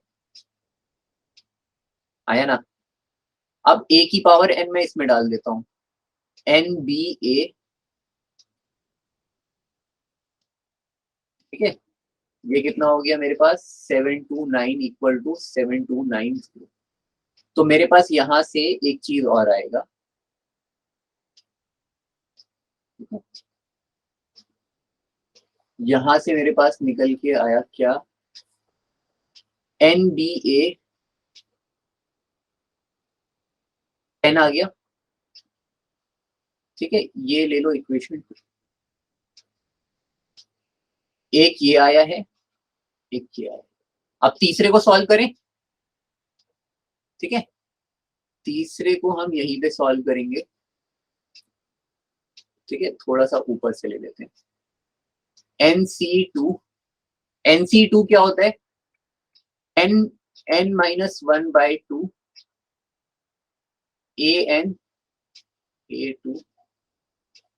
आया ना। अब A की पावर N मैं इसमें डाल देता हूं, NBA, ठीक है, ये कितना हो गया मेरे पास 729 इक्वल टू 7290। तो मेरे पास यहां से एक चीज और आएगा, यहां से मेरे पास निकल के आया क्या, NBA 10 आ गया, ठीक है, ये ले लो इक्वेशन। एक ये आया है, एक ये आया। अब तीसरे को सॉल्व करें, ठीक है, तीसरे को हम यहीं पे सॉल्व करेंगे, ठीक है, थोड़ा सा ऊपर से ले लेते हैं। NC2, NC2 क्या होता है, N -1/2 AN A2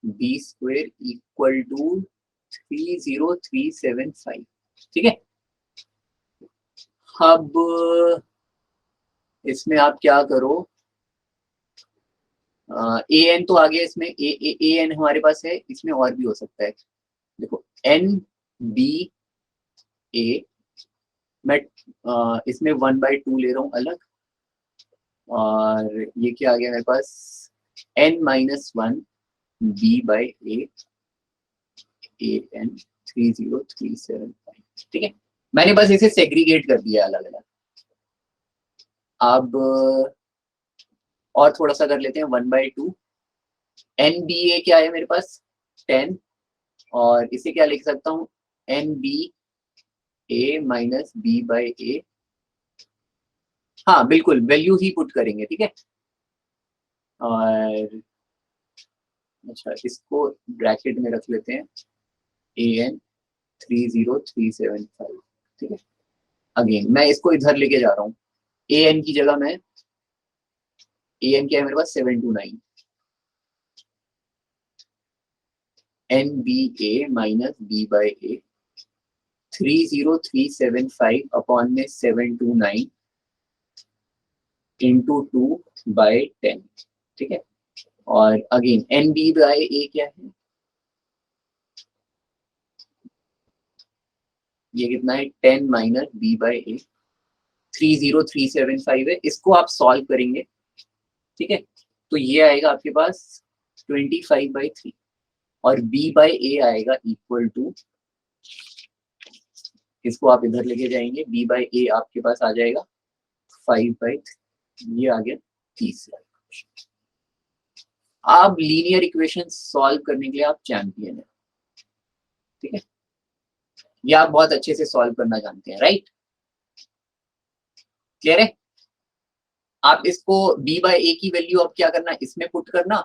B square equal to 30375, ठीक है। अब इसमें आप क्या करो, AN तो आ गया इसमें, AN हमारे पास है, इसमें और भी हो सकता है, देखो NBA, मैं इसमें 1/2 ले रहा हूँ अलग, और ये क्या आ गया मेरे पास N -1 B/A AN 30375, ठीक है। मैंने बस इसे सेग्रीगेट कर दिया अलग अलग। अब और थोड़ा सा कर लेते हैं, 1/2 NBA क्या है मेरे पास 10, और इसे क्या लिख सकता हूँ NBA -B/A, हाँ बिल्कुल वैल्यू ही पुट करेंगे, ठीक है। और अच्छा, इसको ब्रैकेट में रख लेते हैं AN 30375, ठीक है। अगेन मैं इसको इधर लेके जा रहा हूँ, AN की जगह मैं, AN क्या है मेरे पास 729, NBA -B/A 30375 अपॉन में 729 इंटू 2/10, ठीक है। और अगेन NB/A क्या है, ये कितना है 10 - B/A 30375 है, इसको आप सॉल्व करेंगे, ठीक है। तो ये आएगा आपके पास 25/3, और B/A आएगा इक्वल टू, इसको आप इधर लेके जाएंगे, B/A आपके पास आ जाएगा 5/3, ये आ गया तीसरा। आप लीनियर इक्वेशन सॉल्व करने के लिए आप चैंपियन है, ठीक है। ये आप बहुत अच्छे से सॉल्व करना जानते हैं, राइट? क्लियर है? आप इसको b बाय a की वैल्यू अब क्या करना, इसमें पुट करना,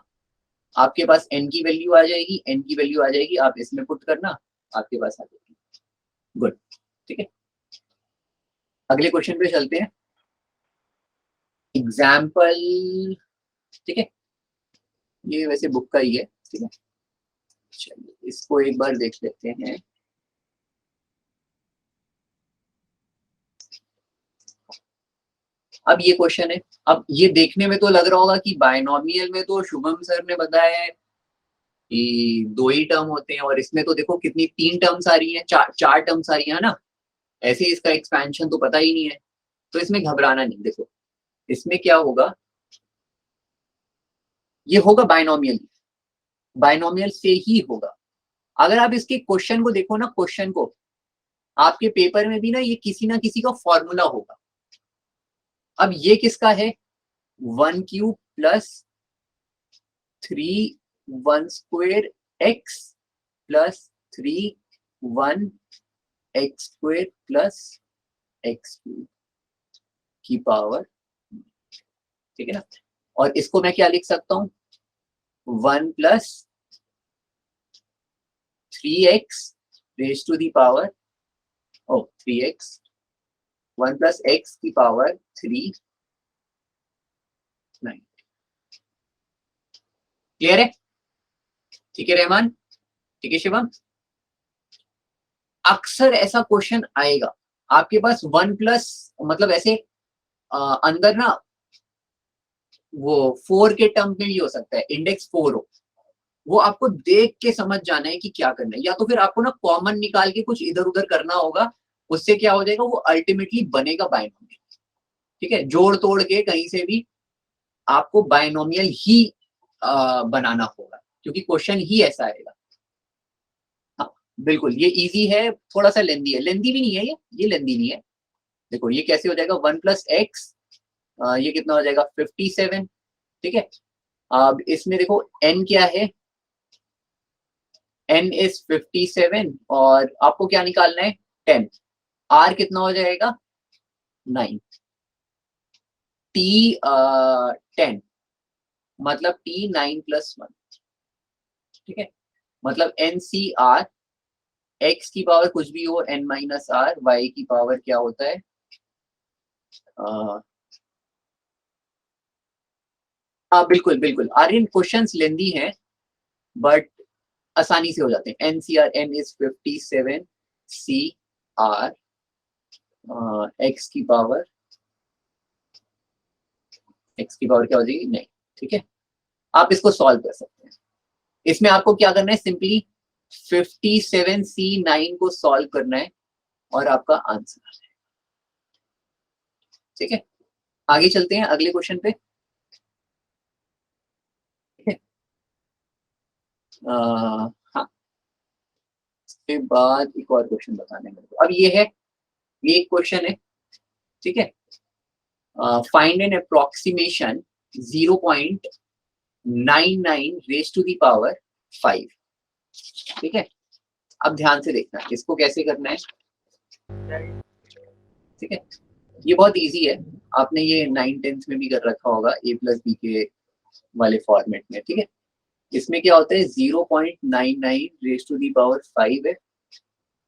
आपके पास n की वैल्यू आ जाएगी, n की वैल्यू आ जाएगी, आप इसमें पुट करना, आपके पास आ जाएगी। गुड, ठीक है। अगले क्वेश्चन पे चलते हैं। एग्जाम्पल, ठीक है, ये वैसे बुक का ही है, ठीक है। चलिए इसको एक बार देख लेते हैं। अब ये क्वेश्चन है, अब ये देखने में तो लग रहा होगा कि बायनोमियल में तो शुभम सर ने बताया है कि 2 ही टर्म होते हैं, और इसमें तो देखो कितनी 3 टर्म्स आ रही हैं, चार टर्म्स आ रही है ना, ऐसे इसका एक्सपेंशन तो पता ही नहीं है, तो इसमें घबराना नहीं। देखो इसमें क्या होगा, ये होगा बायनोमियल, बायनोमियल से ही होगा। अगर आप इसके क्वेश्चन को देखो ना, क्वेश्चन को आपके पेपर में भी ना ये किसी ना किसी का फॉर्मूला होगा। अब ये किसका है, 1 cube plus 3 1 square x plus 3 1 x square plus x cube की पावर, ठीक है ना। और इसको मैं क्या लिख सकता हूं, 1 प्लस 3x raise to the power, 3x, 1 प्लस x की पावर 3 9। क्लियर है? ठीक है रहमान, ठीक है शिवम। अक्सर ऐसा क्वेश्चन आएगा आपके पास 1 प्लस, मतलब ऐसे अंदर ना वो 4 के टर्म में भी हो सकता है, इंडेक्स 4 हो, वो आपको देख के समझ जाना है कि क्या करना है, या तो फिर आपको ना कॉमन निकाल के कुछ इधर उधर करना होगा, उससे क्या हो जाएगा, वो अल्टीमेटली बनेगा बायनोमियल। ठीक है, जोड़ तोड़ के कहीं से भी आपको बायनोमियल ही बनाना होगा, क्योंकि क्वेश्चन ही ऐसा आएगा। हाँ बिल्कुल, ये इजी है, थोड़ा सा लेंदी है, लेंदी भी नहीं है ये लेंदी नहीं है। देखो ये कैसे हो जाएगा, 1 प्लस एक्स, ये कितना हो जाएगा 57, ठीक है। अब इसमें देखो n क्या है, n इज 57, और आपको क्या निकालना है 10, r कितना हो जाएगा 9, t 10, मतलब t 9 प्लस 1, ठीक है। मतलब NCR, x की पावर कुछ भी हो n माइनस r, y की पावर क्या होता है, हाँ बिल्कुल बिल्कुल, आर्यन क्वेश्चंस लेंदी हैं बट आसानी से हो जाते हैं। NCR, n is 57, CR x की पावर क्या हो जाएगी 9, ठीक है। आप इसको सॉल्व कर सकते हैं। इसमें आपको क्या करना है, सिंपली 57C9 को सॉल्व करना है और आपका आंसर आ जाएगा, ठीक है। आगे चलते हैं अगले क्वेश्चन पे, ठीक है। हाँ, इसके बाद एक और क्वेश्चन बताने मेरे को, अब ये है, ये एक क्वेश्चन है, ठीक है। Find an approximation 0.99 raise to the power 5, ठीक है। अब ध्यान से देखना इसको कैसे करना है, ठीक है। ये बहुत इजी है, आपने ये 9th-10th में भी कर रखा होगा a प्लस बी के वाले फॉर्मेट में, ठीक है। इसमें क्या होता है, 0.99 रेज टू दी पावर 5 है,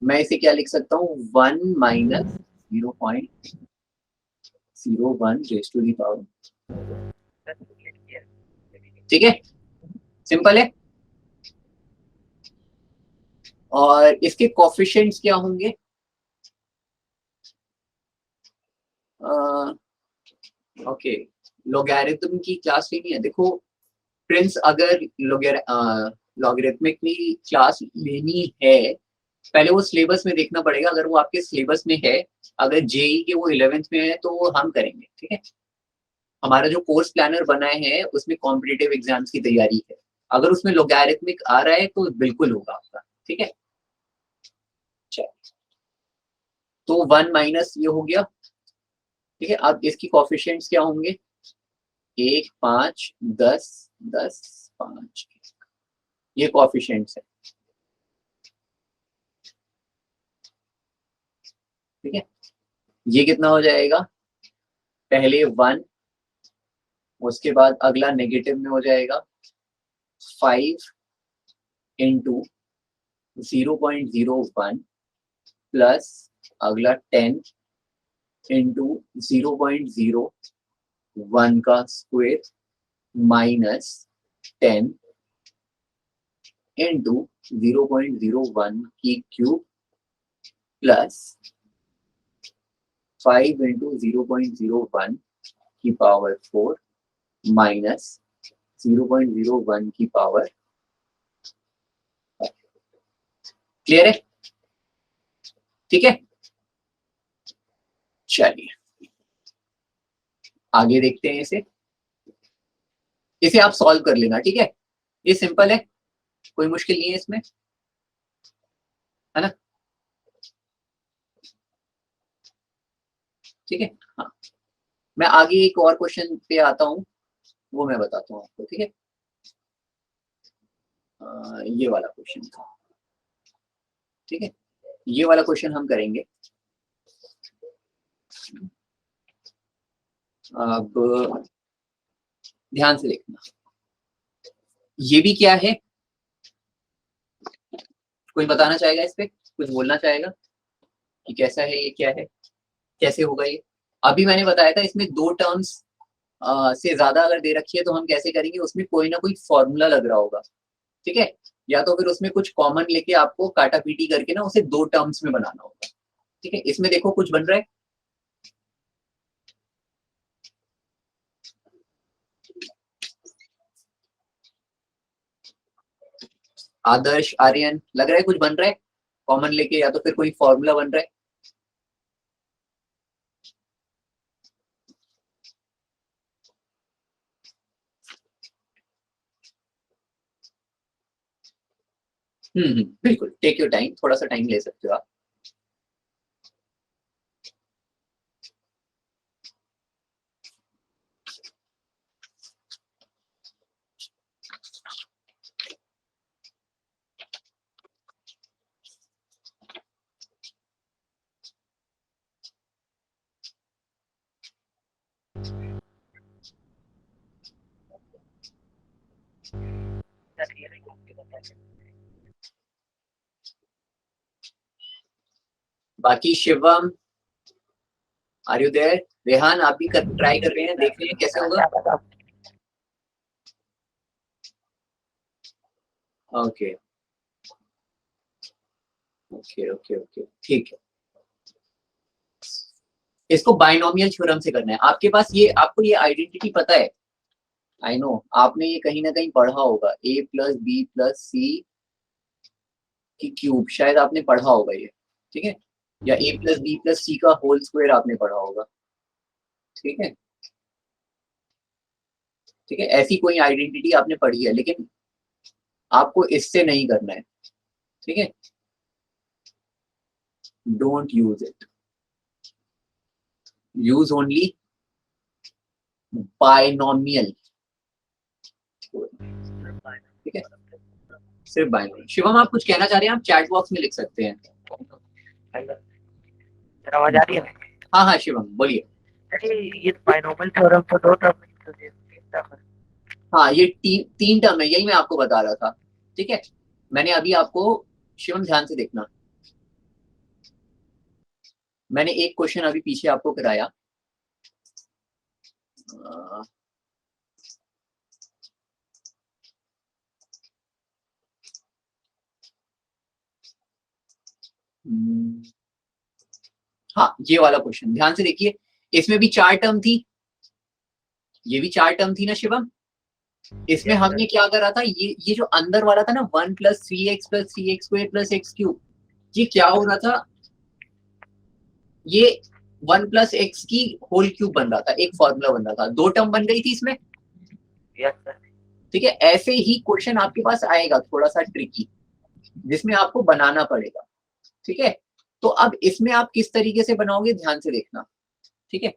मैं इसे क्या लिख सकता हूँ, 1 minus 0.01 raise to the power, ठीक है, सिंपल है। और इसके कोफिशिएंट्स क्या होंगे, ओके, लॉगरिथम की क्लास लेनी है। देखो प्रिंस, अगर लॉगरिथमिक की क्लास लेनी है, पहले वो सिलेबस में देखना पड़ेगा, अगर वो आपके सिलेबस में है, अगर जेई के वो 11th में है तो वो हम करेंगे, ठीक है। हमारा जो कोर्स प्लानर बना है उसमें कॉम्पिटिटिव एग्जाम्स की तैयारी है, अगर उसमें लॉगरिथमिक आ रहा है तो बिल्कुल होगा आपका, ठीक है। तो 1 माइनस ये हो गया, ठीक है। अब इसकी कोफिशिएंट्स क्या होंगे, 1 5 10 10 5, ये कोफिशिएंट्स है। ठीक है, ये कितना हो जाएगा, पहले 1, उसके बाद अगला नेगेटिव में हो जाएगा 5 इंटू 0.01 प्लस अगला 10 इंटू 0.01 का स्क्वायर माइनस 10 इंटू 0.01 की क्यूब प्लस 5 इंटू 0.01 की पावर 4 माइनस 0.01 की पावर। क्लियर है? ठीक है, चलिए आगे देखते हैं इसे। इसे आप सॉल्व कर लेना, ठीक है, ये सिंपल है, कोई मुश्किल नहीं है इसमें, है ना? ठीक है, हाँ, मैं आगे एक और क्वेश्चन पे आता हूं, वो मैं बताता हूँ आपको, ठीक है। ये वाला क्वेश्चन था, ठीक है, ये वाला क्वेश्चन हम करेंगे। अब ध्यान से देखना, ये भी क्या है, कोई बताना चाहेगा इस पे, कुछ बोलना चाहेगा कि कैसा है, ये क्या है, कैसे होगा ये? अभी मैंने बताया था इसमें दो टर्म्स से ज्यादा अगर दे रखी है तो हम कैसे करेंगे, उसमें कोई ना कोई फॉर्मूला लग रहा होगा, ठीक है, या तो फिर उसमें कुछ कॉमन लेके आपको काटा पीटी करके ना उसे दो टर्म्स में बनाना होगा, ठीक है। इसमें देखो कुछ बन रहा है, आदर्श, आर्यन, लग रहा है कुछ बन रहा है कॉमन लेके, या तो फिर कोई फॉर्मूला बन रहा है? बिल्कुल, टेक योर टाइम, थोड़ा सा टाइम ले सकते हो आप। बाकी Shivam, are you there? Rehan, आप भी ट्राई कर रहे हैं, देख रहे हैं कैसे होगा? ओके ओके ओके ओके, ठीक है, इसको बाइनोमियल थ्योरम से करना है। आपके पास ये, आपको ये आइडेंटिटी पता है, आई नो, आपने ये कहीं ना कहीं पढ़ा होगा, ए प्लस बी प्लस सी की क्यूब, शायद आपने पढ़ा होगा ये, ठीक है, या ए प्लस बी प्लस सी का होल स्क्वायर आपने पढ़ा होगा, ठीक है, ठीक है, ऐसी कोई आइडेंटिटी आपने पढ़ी है, लेकिन आपको इससे नहीं करना है, ठीक है, don't use it, use only binomial, ठीक है, सिर्फ बाइनोमियल। शिवम, आप कुछ कहना चाह रहे हैं, आप चैट बॉक्स में लिख सकते हैं। आवाज आ रही है? हाँ हाँ शिवम, बोलिए। ये बाइनोमियल थ्योरम तो दो टर्म। हाँ, ये तीन टर्म है, यही मैं आपको बता रहा था, ठीक है, मैंने अभी आपको, शिवम ध्यान से देखना, मैंने एक क्वेश्चन अभी पीछे आपको कराया, हाँ, ये वाला क्वेश्चन ध्यान से देखिए, इसमें भी चार टर्म थी, ये भी चार टर्म थी ना शिवम। इसमें हमने क्या करा था, ये जो अंदर वाला था ना, 1 प्लस 3x plus 3x square plus x cube, ये क्या हो रहा था, ये 1 प्लस एक्स की होल क्यूब बन रहा था, एक फॉर्मूला बन रहा था, दो टर्म बन गई थी इसमें, ठीक है। ऐसे ही क्वेश्चन आपके पास आएगा थोड़ा सा ट्रिकी, जिसमें आपको बनाना पड़ेगा, ठीक है। तो अब इसमें आप किस तरीके से बनाओगे, ध्यान से देखना, ठीक है।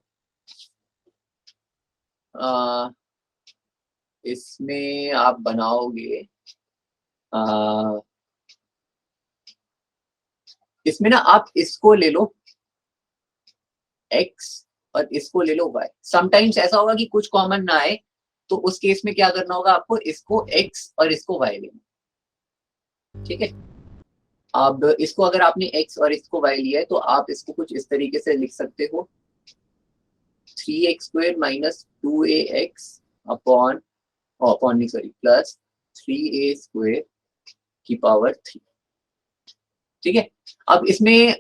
इसमें आप बनाओगे, इसमें ना आप इसको ले लो, x और इसको ले लो y। समटाइम्स ऐसा होगा कि कुछ कॉमन ना आए, तो उस केस में क्या करना होगा आपको, इसको x और इसको y लेना, ठीक है। अब इसको अगर आपने x और इसको y लिया है तो आप इसको कुछ इस तरीके से लिख सकते हो, 3x² माइनस 2ax अपॉन नहीं सॉरी प्लस 3a² की पावर 3, ठीक है। अब इसमें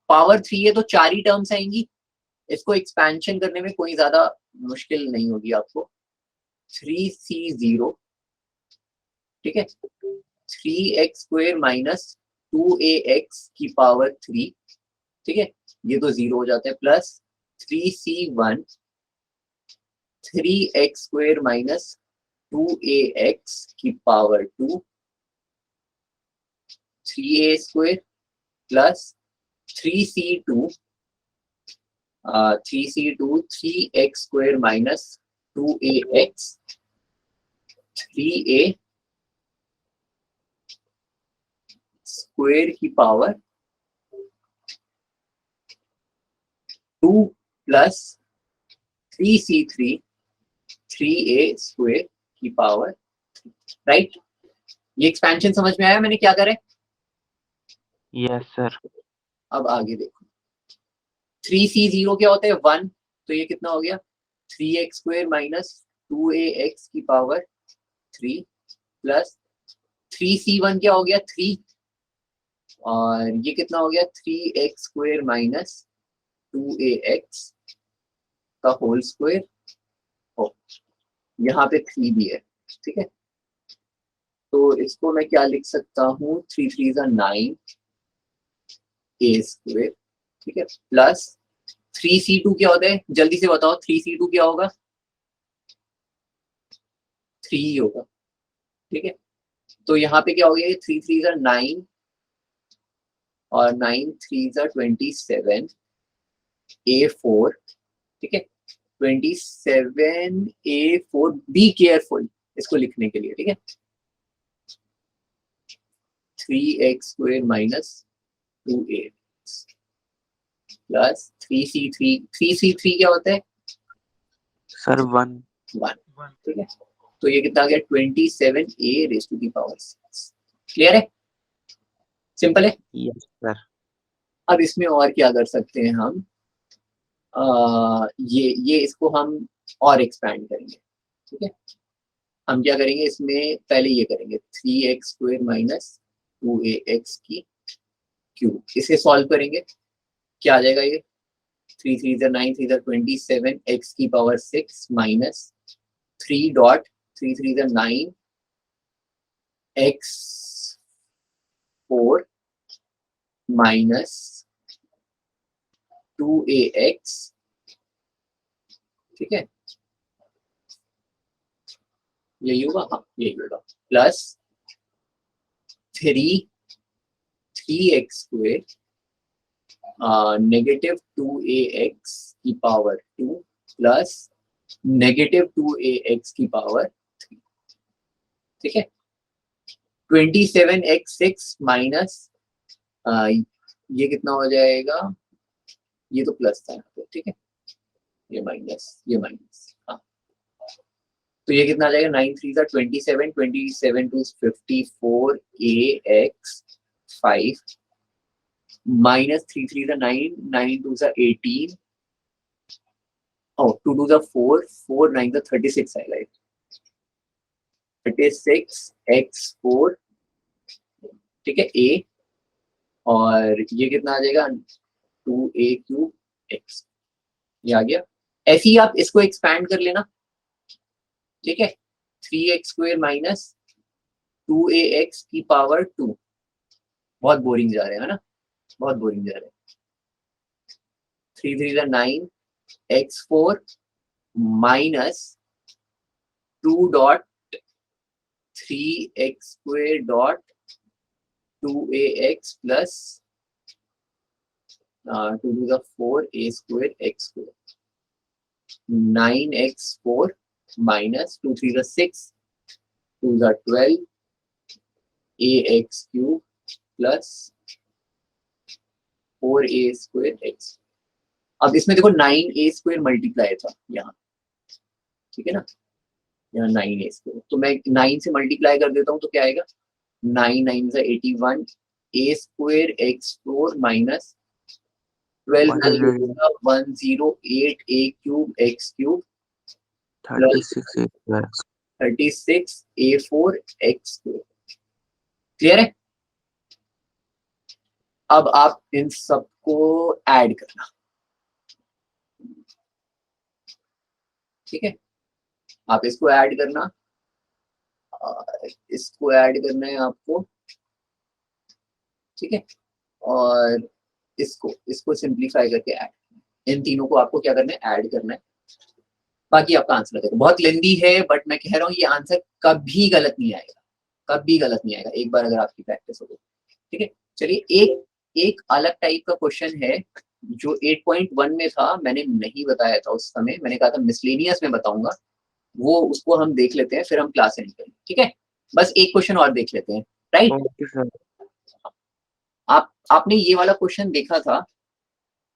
पावर 3 है तो 4 ही टर्म्स आएंगी, इसको एक्सपेंशन करने में कोई ज्यादा मुश्किल नहीं होगी आपको। 3c0, ठीक है, 3x² माइनस 2ax की पावर 3, ठीक है, ये तो 0 हो जाता है, plus 3c1 3x² minus 2ax की power 2, 3a² plus 3c2 3x² minus 2ax 3a² की पावर 2 प्लस 3c3 3a² की पावर, राइट। ये एक्सपेंशन समझ में आया मैंने क्या करा है? Yes sir. अब आगे देखो, 3c0 क्या होता है 1, तो ये कितना हो गया 3x² माइनस 2ax की पावर 3 प्लस 3c1 क्या हो गया 3, और ये कितना हो गया 3x² माइनस 2ax का होल स्क्वायर, यहाँ पे 3 भी है, ठीक है। तो इसको मैं क्या लिख सकता हूँ, 3 3 9 a², ठीक है, प्लस 3c2 क्या होता है जल्दी से बताओ, 3c2 क्या होगा 3 ही होगा, ठीक है। तो यहाँ पे क्या हो गया 3 3 9 और 9 3 27 a4, ठीक है, 27 a4, बी केयरफुल इसको लिखने के लिए, ठीक है। 3x² minus 2a plus 3c3 क्या होता है सर 1, ठीक है। तो ये कितना आ गया 27a raise to the power 6। Clear है, सिंपल है। Yes sir. अब इसमें और क्या कर सकते हैं हम, ये इसको हम और एक्सपैंड करेंगे, ठीक है। हम क्या करेंगे इसमें, पहले ये करेंगे 3x² माइनस 2ax की क्यूब, इसे सॉल्व करेंगे, क्या आ जाएगा ये 3 3 9 3 27 x की power 6 minus 3 dot 3 3 9 x4 minus 2ax, ठीक है, यही होगा, हाँ यही होगा, प्लस 3x² नेगेटिव 2ax की पावर 2 प्लस नेगेटिव 2ax की पावर 3, ठीक है। 27x6 माइनस ये कितना हो जाएगा, ये तो प्लस था यहाँ पे, ठीक है, ये माइनस, हाँ, तो ये कितना आ जाएगा 9 3 27 27 2 54 ax 5 माइनस 3 3 9 9 2 18 2 2 4 4 9 36 आएगा, 36 x4, ठीक है, a, और ये कितना आ जाएगा 2a³ x, ये आ गया। ऐसे ही आप इसको एक्सपैंड कर लेना, ठीक है, 3x² माइनस 2ax की पावर 2, बहुत बोरिंग जा रहे हैं ना, बहुत बोरिंग जा रहे हैं। 3 3 9 x4 minus 2 dot 3x² dot 2ax plus 2 to the 4 a² x², 9x4 minus 2 3 the 6 2 the 12 ax³ plus 4a² x, अब इसमें देखो 9a² मल्टीप्लाई था यहाँ, ठीक है ना, यहाँ 9a², तो मैं 9 से मल्टीप्लाई कर देता हूँ तो क्या आएगा, 9 9 से 81 a² x4 minus 12 108 a³ x³ plus 36 a4 x²। Clear है? अब आप इन सबको ऐड करना, ठीक है, आप इसको ऐड करना, इसको ऐड करना है आपको, ठीक है, और इसको सिंप्लीफाई करके ऐड, इन तीनों को आपको क्या करना है, ऐड करना है, बाकी आपका आंसर देखो। बहुत लेंदी है बट मैं कह रहा हूँ ये आंसर कभी गलत नहीं आएगा, कभी गलत नहीं आएगा, एक बार अगर आपकी प्रैक्टिस हो तो, ठीक है। चलिए एक अलग टाइप का क्वेश्चन है जो 8.1 में था, मैंने नहीं बताया था उस समय, मैंने कहा था मिसलेनियस में बताऊंगा, वो उसको हम देख लेते हैं फिर हम क्लास एंड करेंगे, ठीक है। बस एक क्वेश्चन और देख लेते हैं, राइट। आपने ये वाला क्वेश्चन देखा था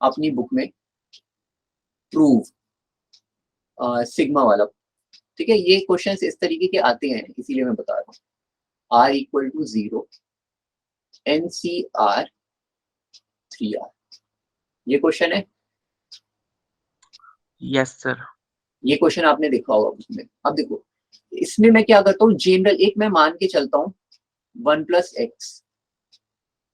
अपनी बुक में, प्रूव सिग्मा वाला, ठीक है। ये क्वेश्चन इस तरीके के आते हैं, इसीलिए मैं बता रहा हूँ। R = 0 NCR 3R, ये क्वेश्चन है। Yes sir. ये क्वेश्चन आपने देखा होगा बुक में। अब देखो इसमें मैं क्या करता हूँ, जनरल एक मैं मान के चलता हूँ 1 + x,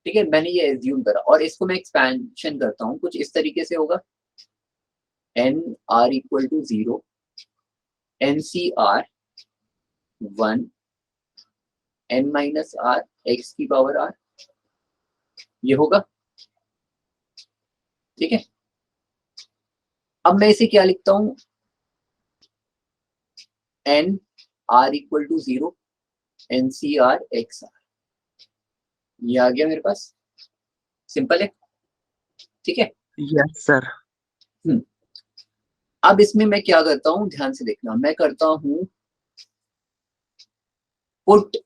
ठीक है, मैंने ये एज्यूम करा और इसको मैं एक्सपेंशन करता हूँ, कुछ इस तरीके से होगा, n R = 0 NCR 1 n - R x⁻r, ये होगा, ठीक है। अब मैं इसे क्या लिखता हूं, n R = 0 NCR xr, ये आ गया मेरे पास, सिंपल है, ठीक है। Yes sir. अब इसमें मैं क्या करता हूं, ध्यान से देखना, मैं करता हूं पुट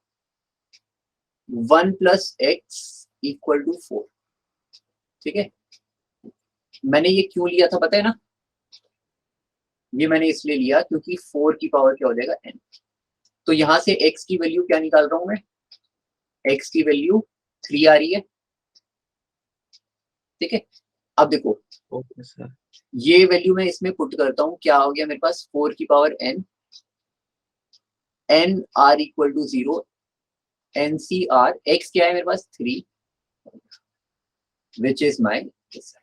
1 + x = 4, ठीक है। मैंने ये क्यों लिया था पता है ना, ये मैंने इसलिए लिया क्योंकि 4 की पावर क्या हो जाएगा n, तो यहां से x की वैल्यू क्या निकाल रहा हूं मैं, x की वैल्यू 3 आ रही है, ठीक है। अब देखो ओके सर। ये वैल्यू मैं इसमें पुट करता हूं, क्या हो गया मेरे पास, 4 की power n R = 0 NCR x क्या है मेरे पास 3, which is my result,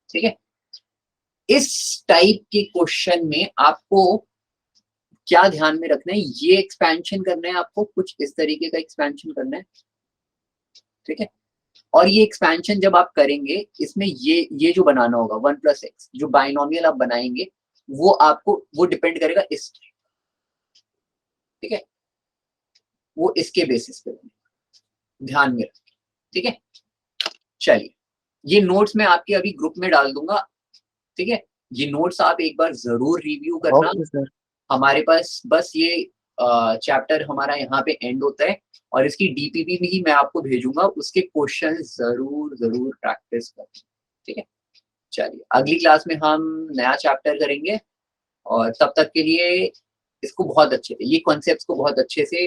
ठीक है। इस टाइप के क्वेश्चन में आपको क्या ध्यान में रखना है, ये एक्सपेंशन करना है आपको, कुछ इस तरीके का एक्सपेंशन करना है, ठीक है। और ये एक्सपेंशन जब आप करेंगे इसमें ये जो बनाना होगा 1 + x, जो बाइनोमियल आप बनाएंगे वो आपको वो डिपेंड करेगा इस, ठीक है, वो इसके बेसिस पे ध्यान में रखें, ठीक है। चलिए ये नोट्स मैं आपके अभी ग्रुप में डाल दूंगा, ठीक है। ये नोट्स आप एक बार जरूर रिव्यू करना। Okay sir. हमारे पास बस ये चैप्टर हमारा यहाँ पे एंड होता है और इसकी डीपीपी भी मैं आपको भेजूंगा, उसके क्वेश्चन जरूर जरूर प्रैक्टिस करें, ठीक है। चलिए अगली क्लास में हम नया चैप्टर करेंगे और तब तक के लिए इसको बहुत अच्छे से, ये कॉन्सेप्ट्स को बहुत अच्छे से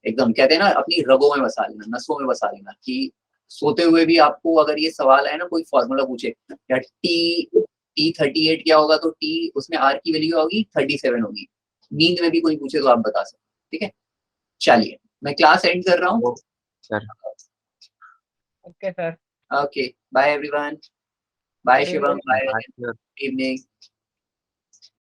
एकदम कहते हैं ना अपनी रगों में बसा लेना, नसों में बसा लेना, कि सोते हुए भी आपको अगर ये सवाल है ना, कोई फॉर्मूला पूछे या T38 क्या होगा, तो T उसमें R की वैल्यू होगी 37 होगी, नींद में भी कोई पूछे तो आप बता सकते, ठीक है। चलिए मैं क्लास एंड कर रहा हूँ sir. Okay sir. Okay bye everyone, bye Shivam, bye, bye sir. Evening.